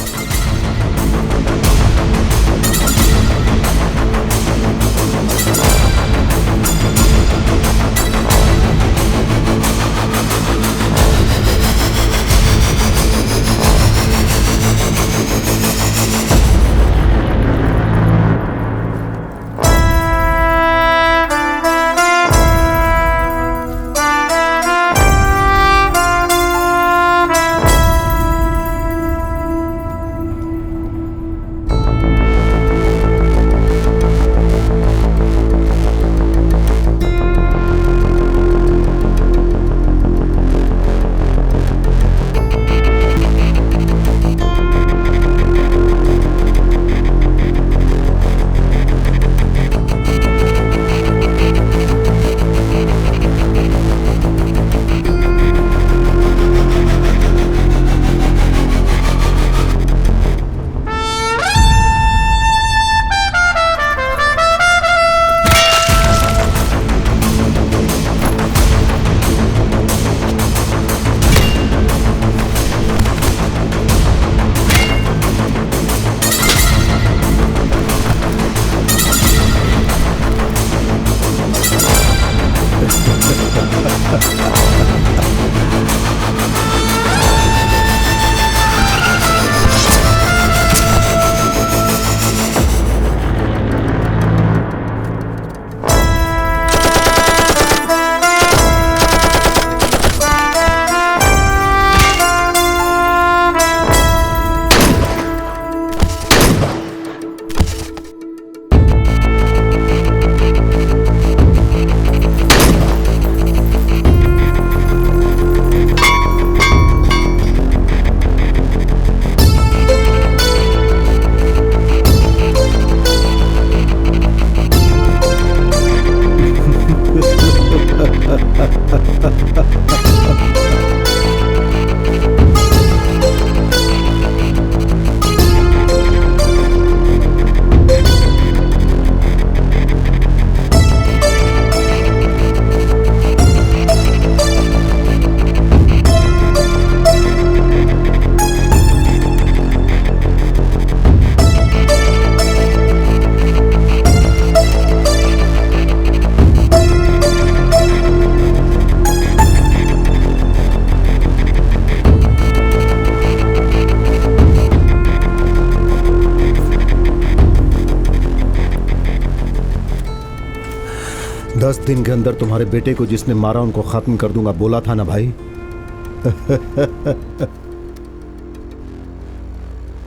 दस दिन के अंदर तुम्हारे बेटे को जिसने मारा उनको खत्म कर दूंगा, बोला था ना भाई।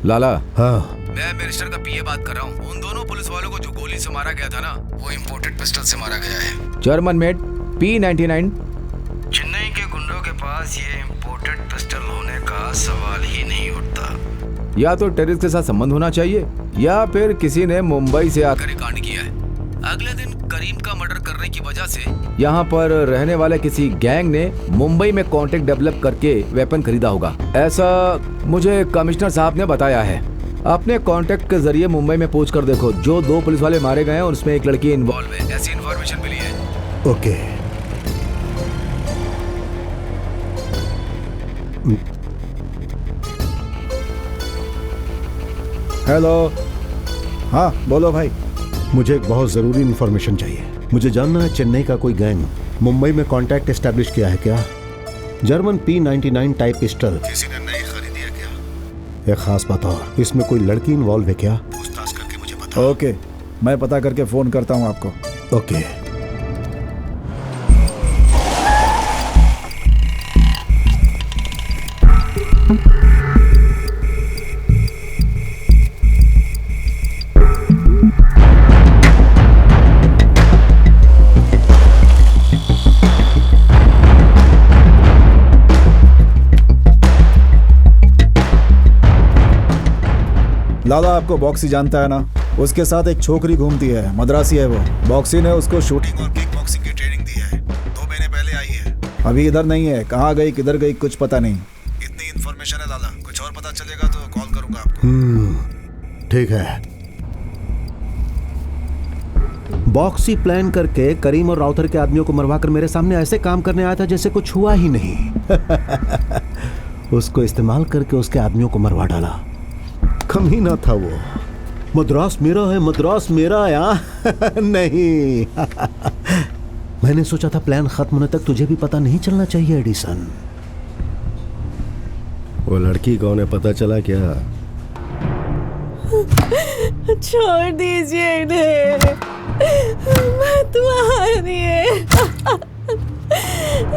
लाला। हाँ मैं मिनिस्टर का पीए बात कर रहा हूँ। उन दोनों पुलिस वालों को जो गोली से मारा गया था ना, वो इंपोर्टेड पिस्टल से मारा गया है। German made P99। चेन्नई के गुंडों के पास ये इंपोर्टेड पिस्टल होने का सवाल ही नहीं उठता। या तो टेररिस्ट के साथ संबंध होना चाहिए या फिर किसी ने मुंबई से आकर कांड किया है। अगले दिन करीम का मर्डर करने की वजह से यहाँ पर रहने वाले किसी गैंग ने मुंबई में कॉन्टेक्ट डेवलप करके वेपन खरीदा होगा, ऐसा मुझे कमिश्नर साहब ने बताया है। अपने कॉन्टेक्ट के जरिए मुंबई में पूछ कर देखो, जो 2 पुलिस वाले मारे गए हैं उसमें एक लड़की इन्वॉल्व है, ऐसी इन्फॉर्मेशन मिली है। ओके। हेलो। हाँ बोलो भाई। मुझे एक बहुत जरूरी इंफॉर्मेशन चाहिए। मुझे जानना है चेन्नई का कोई गैंग मुंबई में कांटेक्ट एस्टैब्लिश किया है क्या? जर्मन P99 टाइप पिस्टल किसी ने नई खरीदी है क्या? एक खास बात और, इसमें कोई लड़की इन्वॉल्व है क्या? पूछताछ करके मुझे बता। ओके, मैं पता करके फोन करता हूँ आपको। ओके। लाला आपको बॉक्सी जानता है ना, उसके साथ एक छोकरी घूमती है, मद्रासी है वो। बॉक्सी ने उसको शूटिंग और किक बॉक्सिंग की ट्रेनिंग दी है। 2 महीने पहले आई है, अभी इधर नहीं है। कहाँ गई किधर गई कुछ पता नहीं। इतनी इन्फॉर्मेशन है लाला, कुछ और पता चलेगा तो कॉल करूंगा आपको। ठीक है। बॉक्सी प्लान करके करीम और राउथर के आदमियों को मरवा कर मेरे सामने ऐसे काम करने आया था जैसे कुछ हुआ ही नहीं। उसको इस्तेमाल करके उसके आदमियों को मरवा डाला। कमीना था वो। मद्रास मेरा है, मद्रास मेरा है। नहीं। मैंने सोचा था प्लान खत्म होने तक तुझे भी पता नहीं चलना चाहिए एडिसन। वो लड़की कौन है पता चला क्या? छोड़ दीजिए इन्हें, मत मारिए।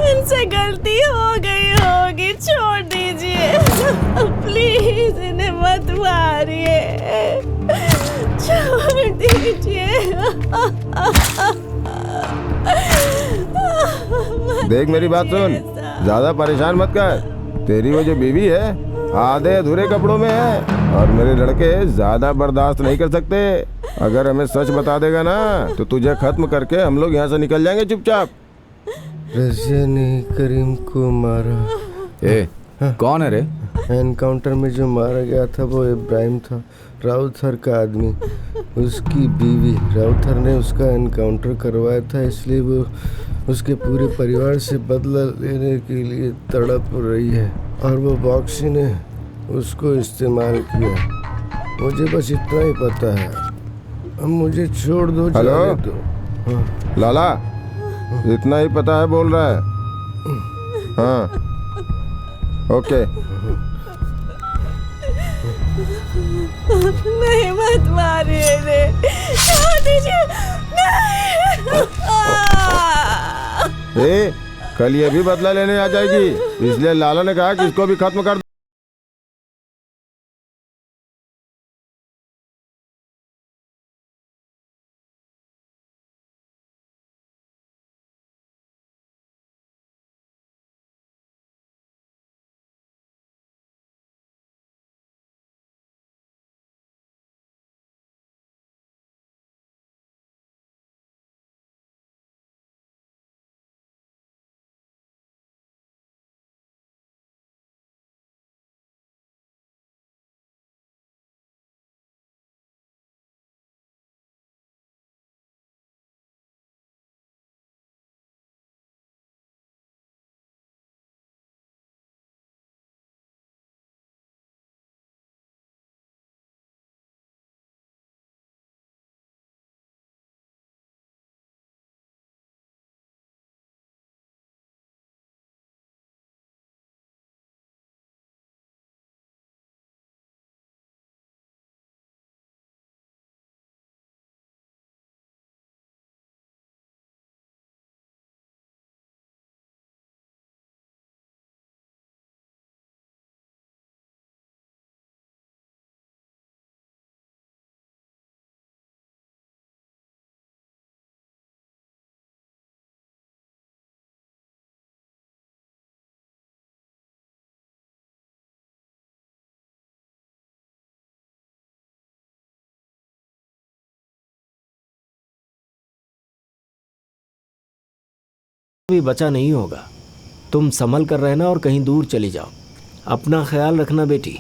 इनसे गलती हो गई होगी, छोड़ दीजिए प्लीज, इन्हें मत मारिए, छोड़ दीजिए। देख मेरी बात सुन, ज्यादा परेशान मत कर। तेरी वो जो बीवी है आधे अधूरे कपड़ों में है और मेरे लड़के ज्यादा बर्दाश्त नहीं कर सकते। अगर हमें सच बता देगा ना तो तुझे खत्म करके हम लोग यहाँ से निकल जाएंगे चुपचाप। रज़िया ने करीम को मारा। कौन है रे? एनकाउंटर में जो मारा गया था वो इब्राहिम था, राउथर का आदमी, उसकी बीवी। राउथर ने उसका एनकाउंटर करवाया था, इसलिए वो उसके पूरे परिवार से बदला लेने के लिए तड़प रही है और वो बॉक्सी ने उसको इस्तेमाल किया। मुझे बस इतना ही पता है, अब मुझे छोड़ दो। हेलो दो। हाँ। लाला, इतना ही पता है बोल रहा है? हाँ ओके। नहीं मत मारिए रे, छोड़ दीजिए। कल ये भी बदला लेने आ जाएगी, इसलिए लाला ने कहा कि इसको भी खत्म कर दो। भी बचा नहीं होगा। तुम संभल कर रहना और कहीं दूर चली जाओ। अपना ख्याल रखना बेटी।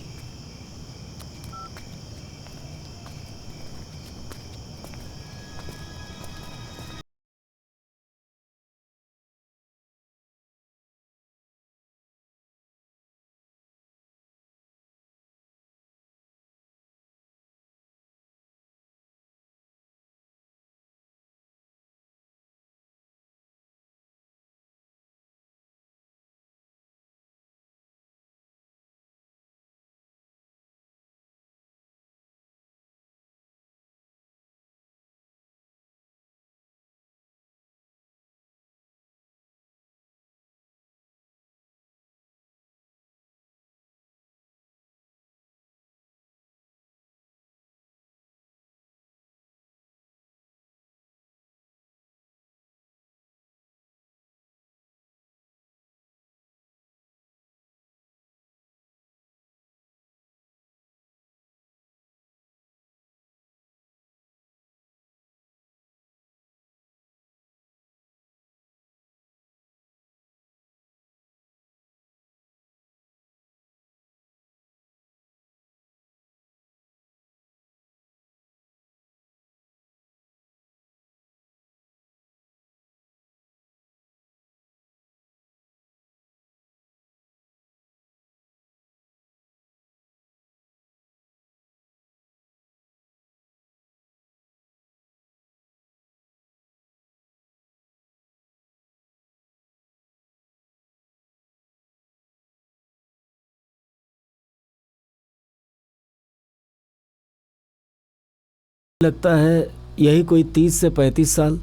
लगता है यही कोई 30 से 35 साल।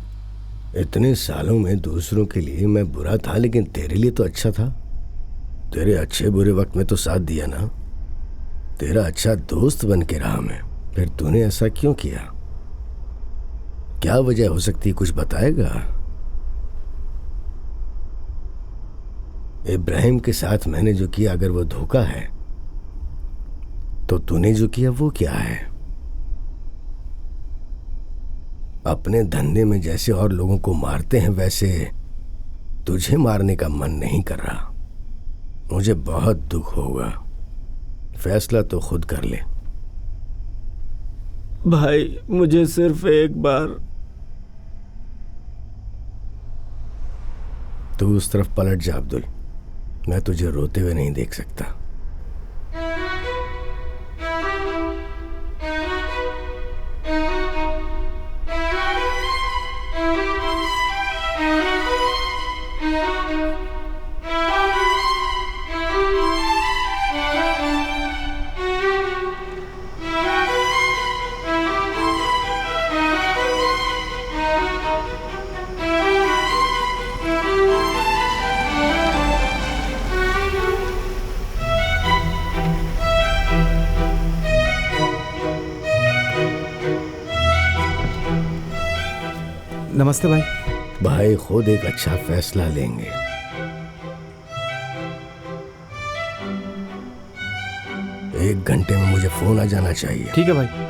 इतने सालों में दूसरों के लिए मैं बुरा था, लेकिन तेरे लिए तो अच्छा था। तेरे अच्छे बुरे वक्त में तो साथ दिया ना, तेरा अच्छा दोस्त बन के रहा मैं। फिर तूने ऐसा क्यों किया? क्या वजह हो सकती, कुछ बताएगा? इब्राहिम के साथ मैंने जो किया, अगर वो धोखा है तो तूने जो किया वो क्या है? अपने धंधे में जैसे और लोगों को मारते हैं, वैसे तुझे मारने का मन नहीं कर रहा। मुझे बहुत दुख होगा। फैसला तो खुद कर ले। भाई मुझे सिर्फ एक बार। तू उस तरफ पलट जा अब्दुल, मैं तुझे रोते हुए नहीं देख सकता। नमस्ते भाई। भाई खुद एक अच्छा फैसला लेंगे। एक घंटे में मुझे फोन आ जाना चाहिए। ठीक है भाई।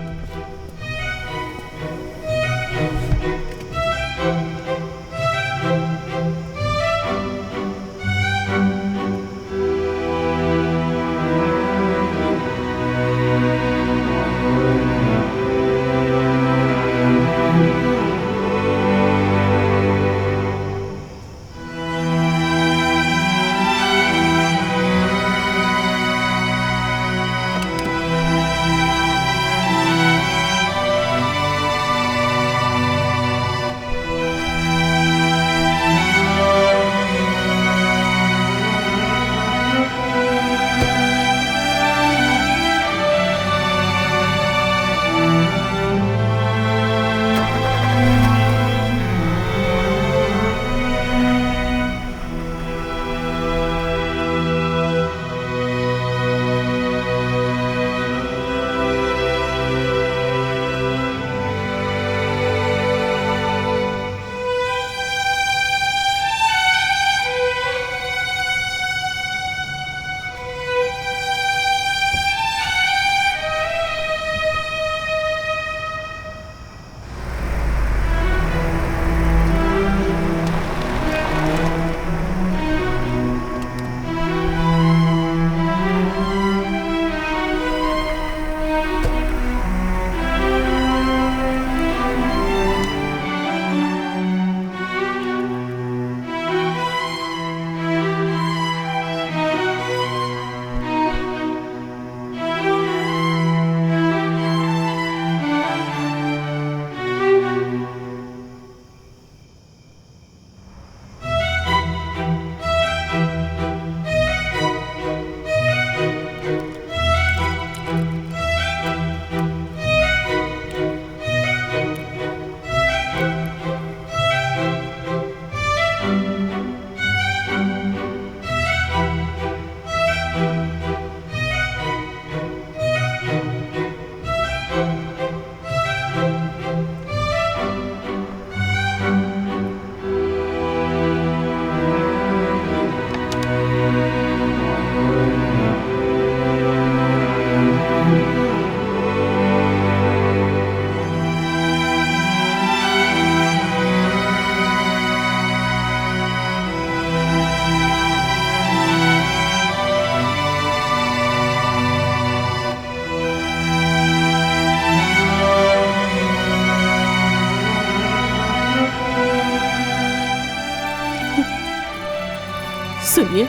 सुनिए,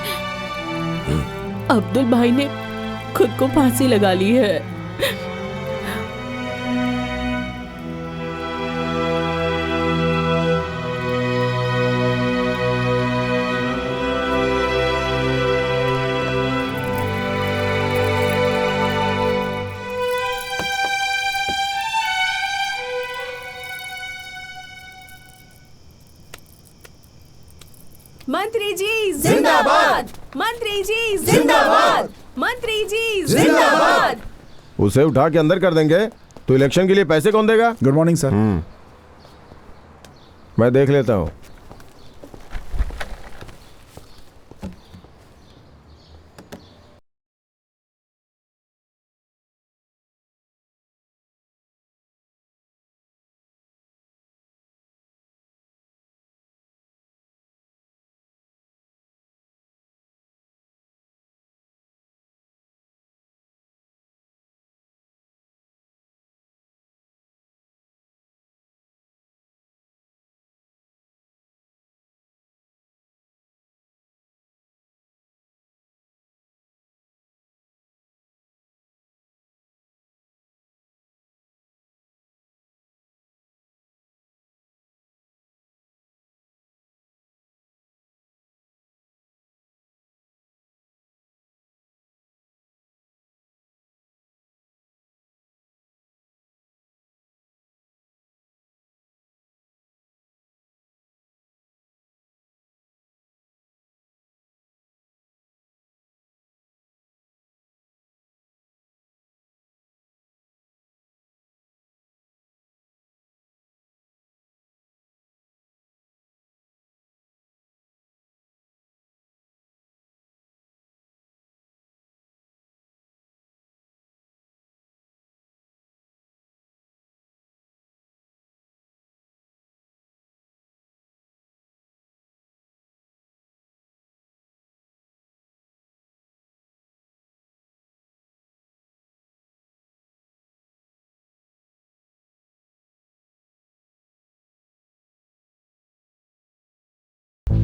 अब्दुल भाई ने खुद को फांसी लगा ली है। मंत्री जी जिंदाबाद, मंत्री जी जिंदाबाद, मंत्री जी जिंदाबाद। उसे उठा के अंदर कर देंगे तो इलेक्शन के लिए पैसे कौन देगा? Good morning sir. मैं देख लेता हूँ।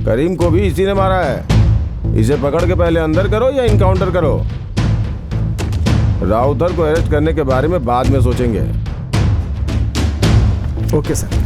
करीम को भी इसी ने मारा है। इसे पकड़ के पहले अंदर करो या इनकाउंटर करो। राउतर को अरेस्ट करने के बारे में बाद में सोचेंगे। Okay sir.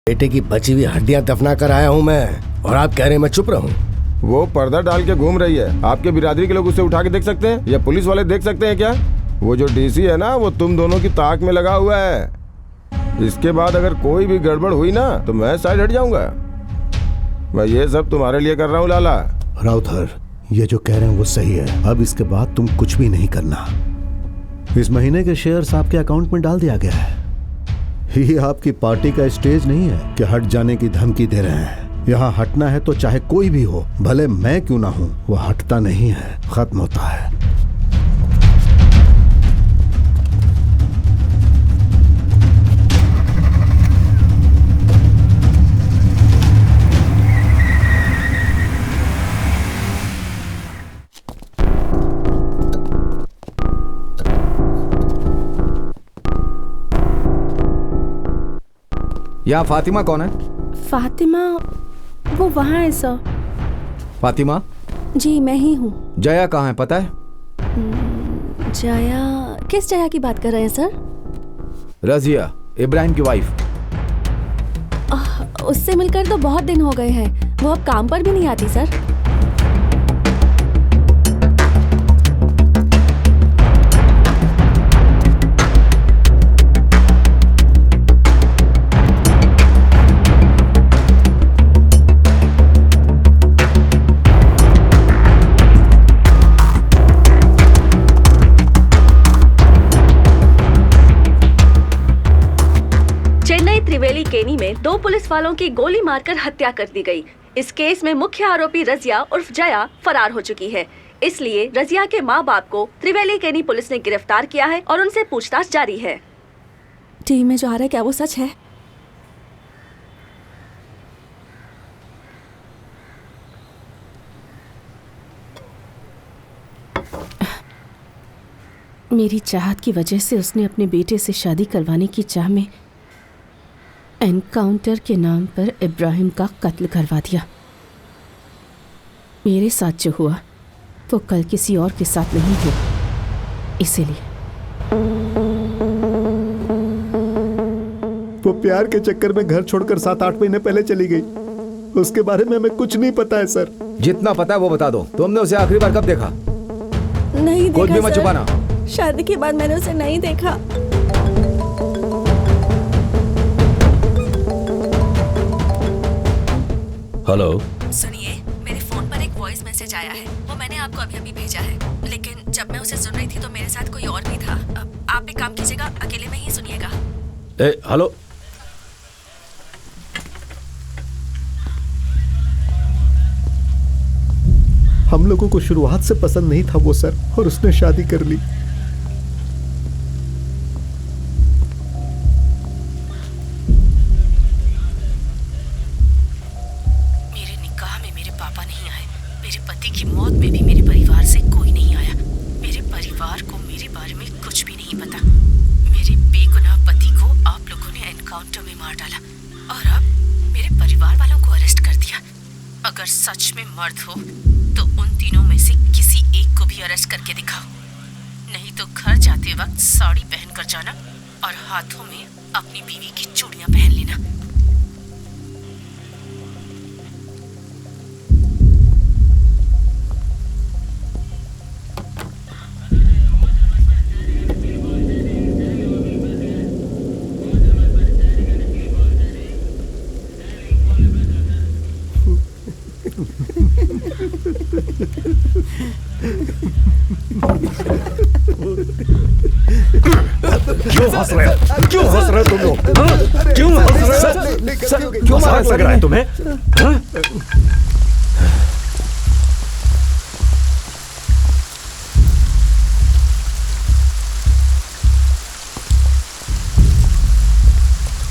बेटे की बची हुई हड्डियां दफना कर आया हूं मैं, और आप कह रहे हैं मैं चुप रहूं? वो पर्दा डाल के घूम रही है। आपके बिरादरी के लोग उसे उठा के देख सकते हैं या पुलिस वाले देख सकते हैं क्या? वो जो डीसी है ना, वो तुम दोनों की ताक में लगा हुआ है। इसके बाद अगर कोई भी गड़बड़ हुई ना तो मैं साइड हट जाऊंगा। मैं ये सब तुम्हारे लिए कर रहा हूँ लाला। राउतर, ये जो कह रहे हैं वो सही है। अब इसके बाद तुम कुछ भी नहीं करना। इस महीने के शेयर्स आपके अकाउंट में डाल दिया गया है। ये आपकी पार्टी का स्टेज नहीं है कि हट जाने की धमकी दे रहे हैं। यहाँ हटना है तो चाहे कोई भी हो, भले मैं क्यों ना हूं, वो हटता नहीं है, खत्म होता है। यहाँ फातिमा कौन है? फातिमा वो वहाँ है सर। फातिमा, जी मैं ही हूँ। जया कहाँ है पता है? जया? किस जया की बात कर रहे हैं सर? रजिया, इब्राहिम की वाइफ। उससे मिलकर तो बहुत दिन हो गए हैं। वो अब काम पर भी नहीं आती सर। त्रिवेली केनी में 2 पुलिस वालों की गोली मारकर हत्या कर दी गई। इस केस में मुख्य आरोपी रजिया उर्फ जया फरार हो चुकी है। इसलिए रजिया के माँ बाप को त्रिवेली केनी पुलिस ने गिरफ्तार किया है और उनसे पूछताछ जारी है। टीवी में जो आ रहा है क्या वो सच है? मेरी चाहत की वजह से उसने अपने बेटे से शादी करवाने की चाह में एनकाउंटर के नाम पर इब्राहिम का कत्ल करवा दिया। मेरे साथ जो हुआ वो कल किसी और के साथ नहीं हुआ, इसीलिए। वो प्यार के चक्कर में घर छोड़कर 7-8 महीने पहले चली गई। उसके बारे में हमें कुछ नहीं पता है सर। जितना पता है वो बता दो। तुमने उसे आखिरी बार कब देखा? नहीं देखा कुछ भी मत सर। छुपाना। शादी के बाद मैंने उसे नहीं देखा। हेलो, सुनिए, मेरे फोन पर एक वॉइस मैसेज आया है। वो मैंने आपको अभी अभी भेजा है, लेकिन जब मैं उसे सुन रही थी तो मेरे साथ कोई और भी था। आप एक काम कीजिएगा, अकेले में ही सुनिएगा। हेलो। हम लोगों को शुरुआत से पसंद नहीं था वो सर, और उसने शादी कर ली। सच में मर्द हो तो उन तीनों में से किसी एक को भी अरेस्ट करके दिखाओ, नहीं तो घर जाते वक्त साड़ी पहनकर जाना और हाथों में अपनी बीवी की चूड़ियां पहन लेना। क्यों हंस रहे हो? क्यों हंस रहे हो तुम लोग? क्यों हंस रहे हो? सर, क्यों मजाक लग रहा है तुम्हें?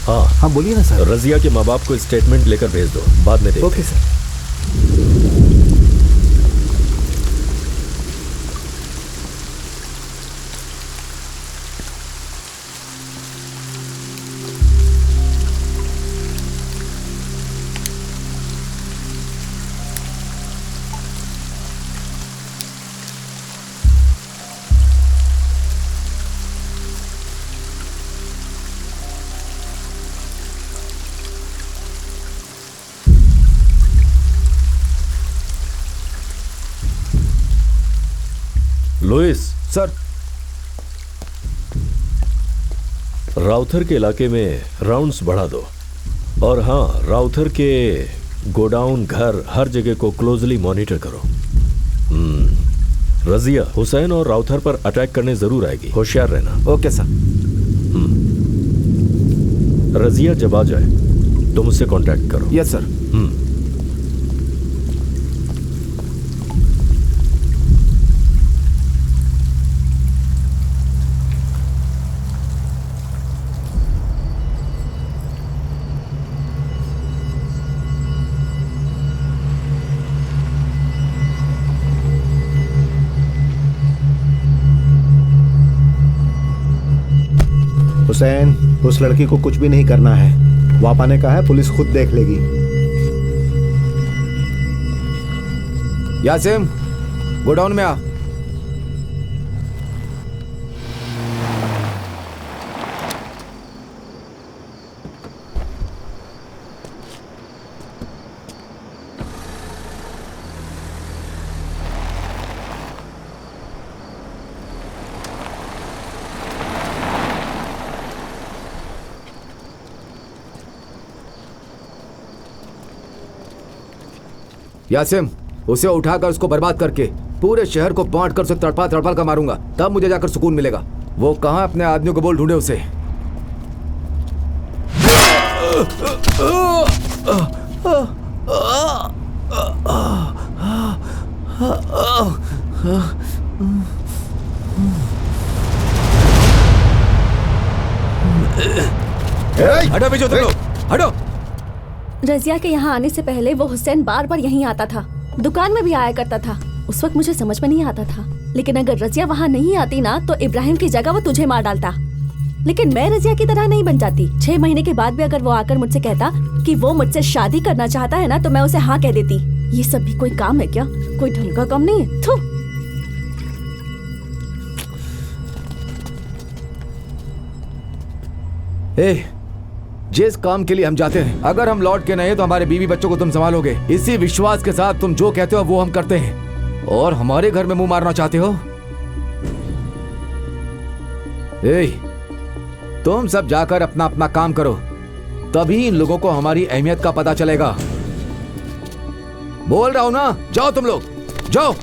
हाँ बोलिए ना सर। रजिया के माँ बाप को स्टेटमेंट लेकर भेज दो, बाद में देखते हैं। Okay sir. लुइस सर, राउथर के इलाके में राउंड्स बढ़ा दो, और हाँ, राउथर के गोडाउन, घर, हर जगह को क्लोजली मॉनिटर करो। रजिया हुसैन और राउथर पर अटैक करने जरूर आएगी, होशियार रहना। Okay sir. रजिया जब आ जाए तुम उससे कांटेक्ट करो। Yes sir. हुसैन, उस लड़की को कुछ भी नहीं करना है। वापा ने कहा है पुलिस खुद देख लेगी। यासिम गोडाउन में आ। यासिम उसे उठाकर उसको बर्बाद करके पूरे शहर को बांट कर उसे तड़पा तड़पा कर मारूंगा, तब मुझे जाकर सुकून मिलेगा। वो कहां अपने आदमियों को बोल ढूंढे उसे। हटो पीछे तुम लोग, हटो। रजिया के यहाँ आने से पहले वो हुसैन बार बार यहीं आता था, दुकान में भी आया करता था। उस वक्त मुझे समझ में नहीं आता था, लेकिन अगर रजिया वहाँ नहीं आती ना तो इब्राहिम की जगह वो तुझे मार डालता। लेकिन मैं रजिया की तरह नहीं बन जाती। 6 महीने के बाद भी अगर वो आकर मुझसे कहता कि वो मुझसे शादी करना चाहता है ना, तो मैं उसे हाँ कह देती। ये सब भी कोई काम है क्या? कोई ढंग का काम नहीं है। थू। जिस काम के लिए हम जाते हैं, अगर हम लौट के नहीं तो हमारे बीवी बच्चों को तुम संभालोगे। इसी विश्वास के साथ तुम जो कहते हो वो हम करते हैं। और हमारे घर में मुंह मारना चाहते हो? तुम सब जाकर अपना अपना काम करो, तभी इन लोगों को हमारी अहमियत का पता चलेगा। बोल रहा हूं ना, जाओ तुम लोग, जाओ।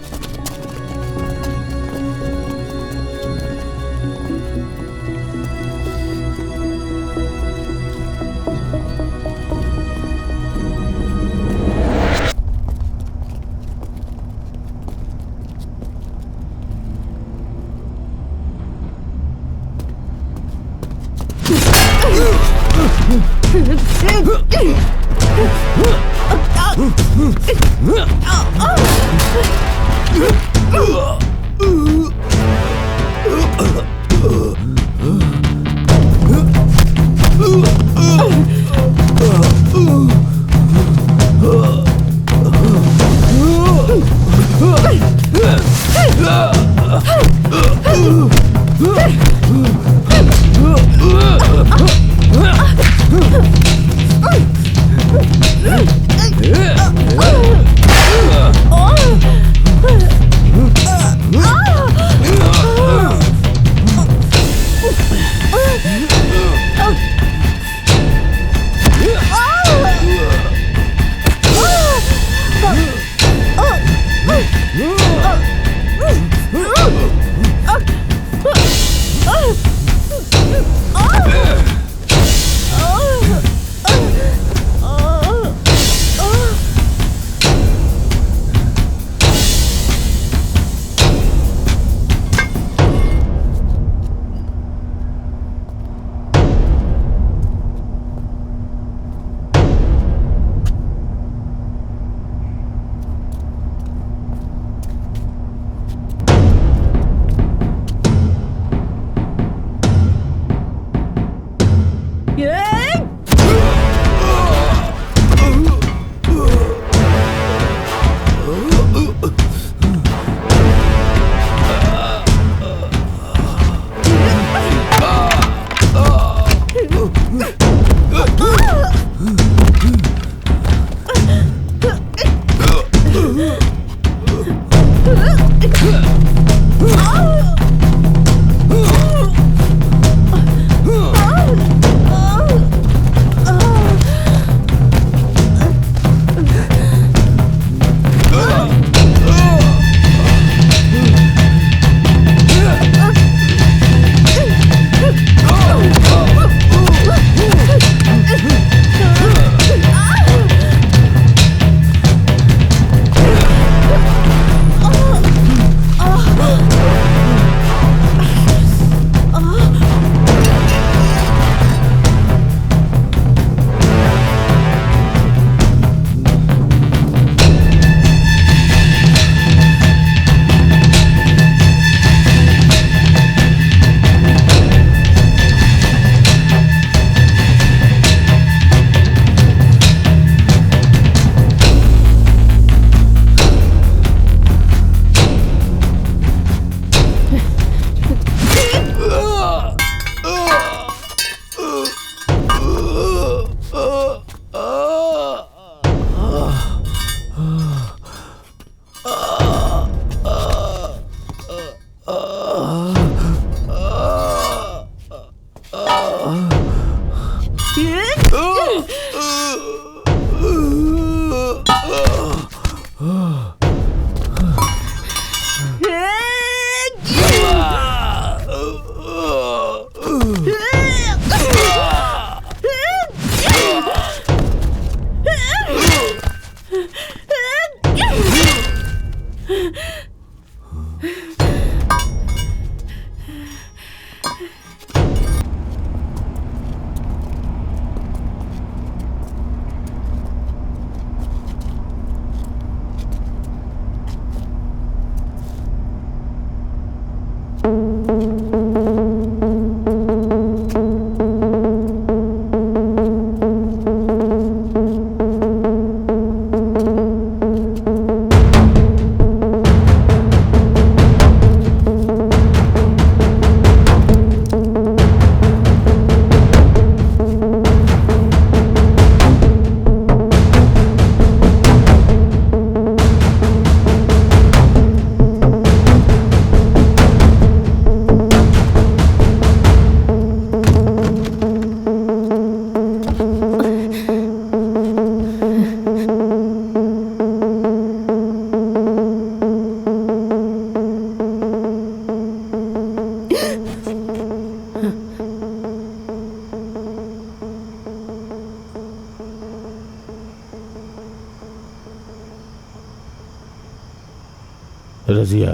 रजिया,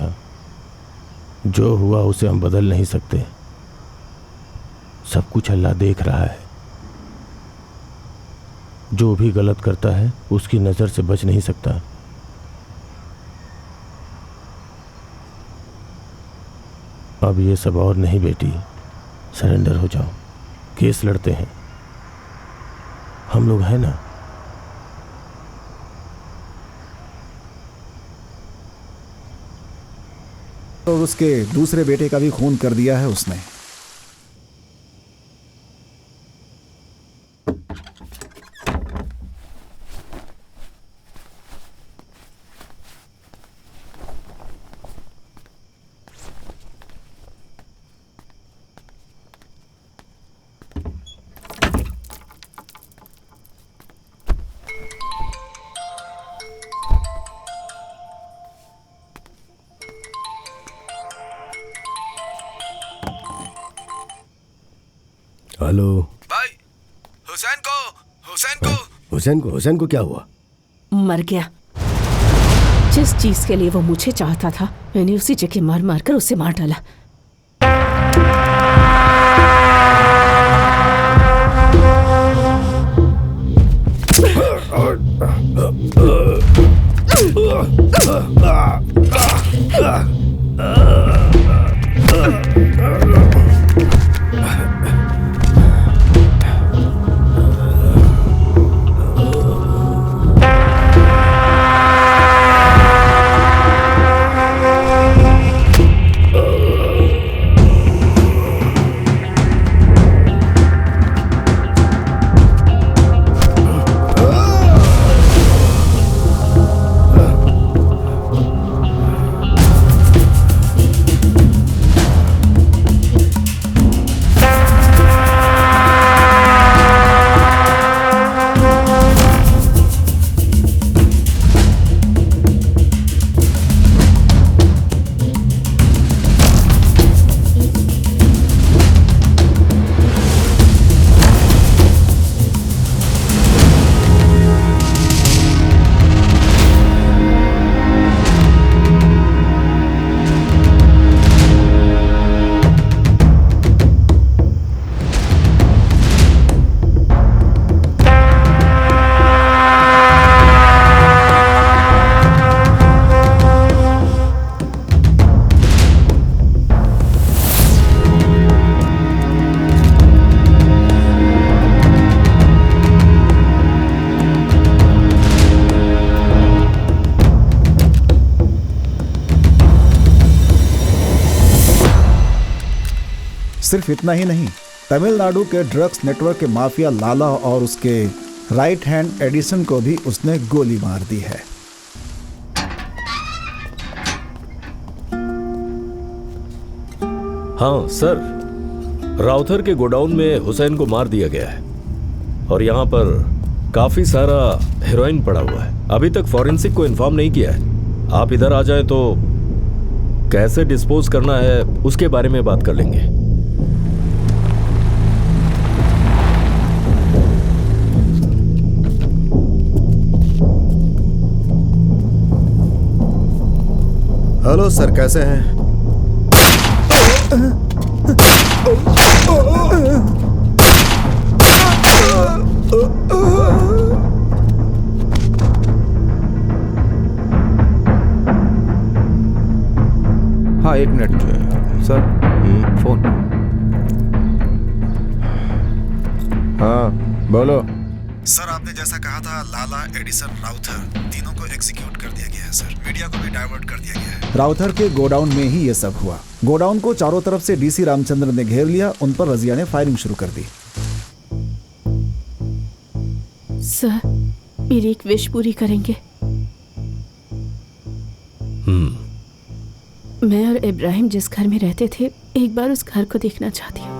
जो हुआ उसे हम बदल नहीं सकते। सब कुछ अल्लाह देख रहा है। जो भी गलत करता है उसकी नज़र से बच नहीं सकता। अब ये सब और नहीं बेटी, सरेंडर हो जाओ। केस लड़ते हैं, हम लोग हैं ना। और उसके दूसरे बेटे का भी खून कर दिया है उसने। हेलो भाई, हुसैन को क्या हुआ? मर गया। जिस चीज के लिए वो मुझे चाहता था, मैंने उसी जगह मार मार कर उसे मार डाला। सिर्फ इतना ही नहीं, तमिलनाडु के ड्रग्स नेटवर्क के माफिया लाला और उसके राइट हैंड एडिसन को भी उसने गोली मार दी है। हाँ सर, राउथर के गोडाउन में हुसैन को मार दिया गया है। और यहाँ पर काफी सारा हेरोइन पड़ा हुआ है। अभी तक फॉरेंसिक को इन्फॉर्म नहीं किया है। आप इधर आ जाए तो कैसे डिस्पोज करना है उसके बारे में बात कर लेंगे। हेलो सर, कैसे हैं? हाँ, एक मिनट सर। फोन। हाँ बोलो। सर, आपने जैसा कहा था, लाला, एडिसन, राउथर तीनों को एग्जीक्यूट कर दिया गया है सर। मीडिया को भी डाइवर्ट कर दिया गया है। राउथर के गोडाउन में ही ये सब हुआ। गोडाउन को चारों तरफ से डीसी रामचंद्र ने घेर लिया। उन पर रजिया ने फायरिंग शुरू कर दी। सर, मेरी एक विश पूरी करेंगे? मैं और इब्राहिम जिस घर में रहते थे, एक बार उस घर को देखना चाहती हूँ।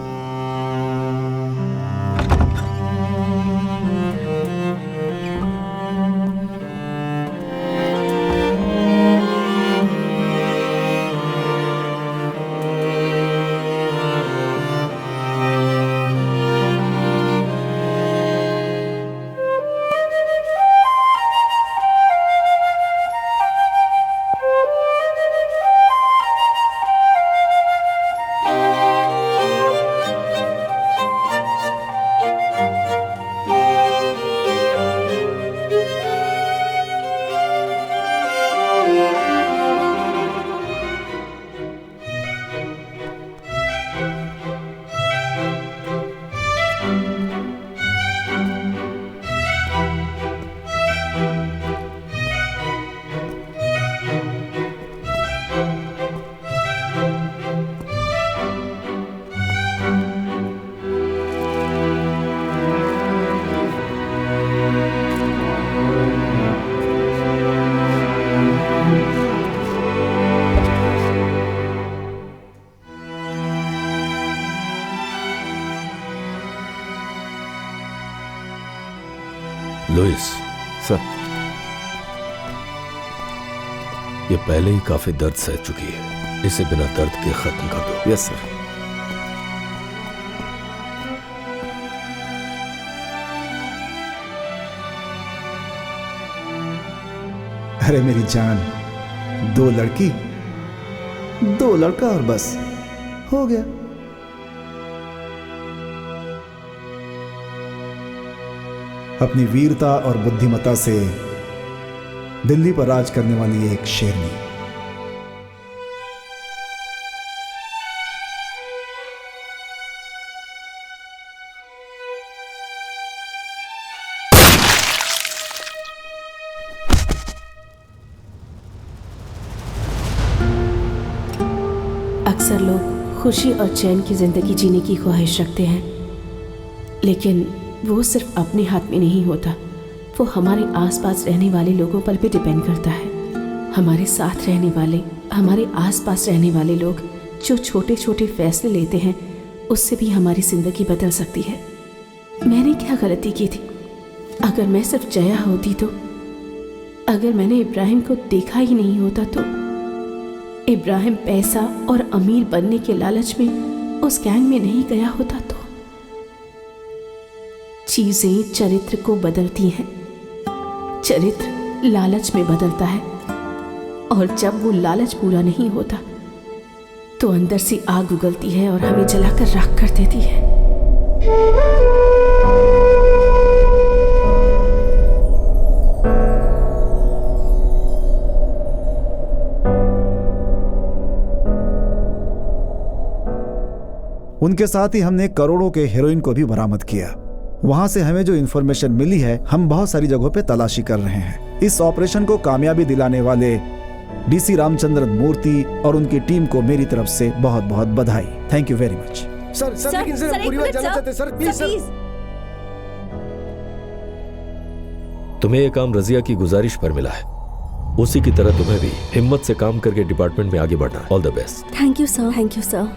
लुइस सर, ये पहले ही काफी दर्द सह चुकी है, इसे बिना दर्द के खत्म कर दो। Yes sir. अरे मेरी जान, 2 लड़की 2 लड़का और बस हो गया। अपनी वीरता और बुद्धिमत्ता से दिल्ली पर राज करने वाली एक शेरनी। अक्सर लोग खुशी और चैन की जिंदगी जीने की ख्वाहिश रखते हैं, लेकिन वो सिर्फ अपने हाथ में नहीं होता, वो हमारे आसपास रहने वाले लोगों पर भी डिपेंड करता है। हमारे साथ रहने वाले, हमारे आसपास रहने वाले लोग जो छोटे छोटे फैसले लेते हैं, उससे भी हमारी ज़िंदगी बदल सकती है। मैंने क्या गलती की थी? अगर मैं सिर्फ जया होती तो, अगर मैंने इब्राहिम को देखा ही नहीं होता तो, इब्राहिम पैसा और अमीर बनने के लालच में उस गैंग में नहीं गया होता तो। चीजें चरित्र को बदलती हैं, चरित्र लालच में बदलता है, और जब वो लालच पूरा नहीं होता तो अंदर से आग उगलती है और हमें जलाकर राख कर देती है। उनके साथ ही हमने करोड़ों के हेरोइन को भी बरामद किया। वहां से हमें जो इन्फॉर्मेशन मिली है, हम बहुत सारी जगहों पे तलाशी कर रहे हैं। इस ऑपरेशन को कामयाबी दिलाने वाले डीसी रामचंद्रन मूर्ति और उनकी टीम को मेरी तरफ से बहुत बहुत बधाई। Thank you very much. Sir लेकिन सर पूरी बात जानना चाहते हैं सर, प्लीज सर। तुम्हें ये काम रजिया की गुजारिश पर मिला है, उसी की तरह तुम्हें भी हिम्मत से काम करके डिपार्टमेंट में आगे बढ़ना। All the best. Thank you sir. Thank you sir.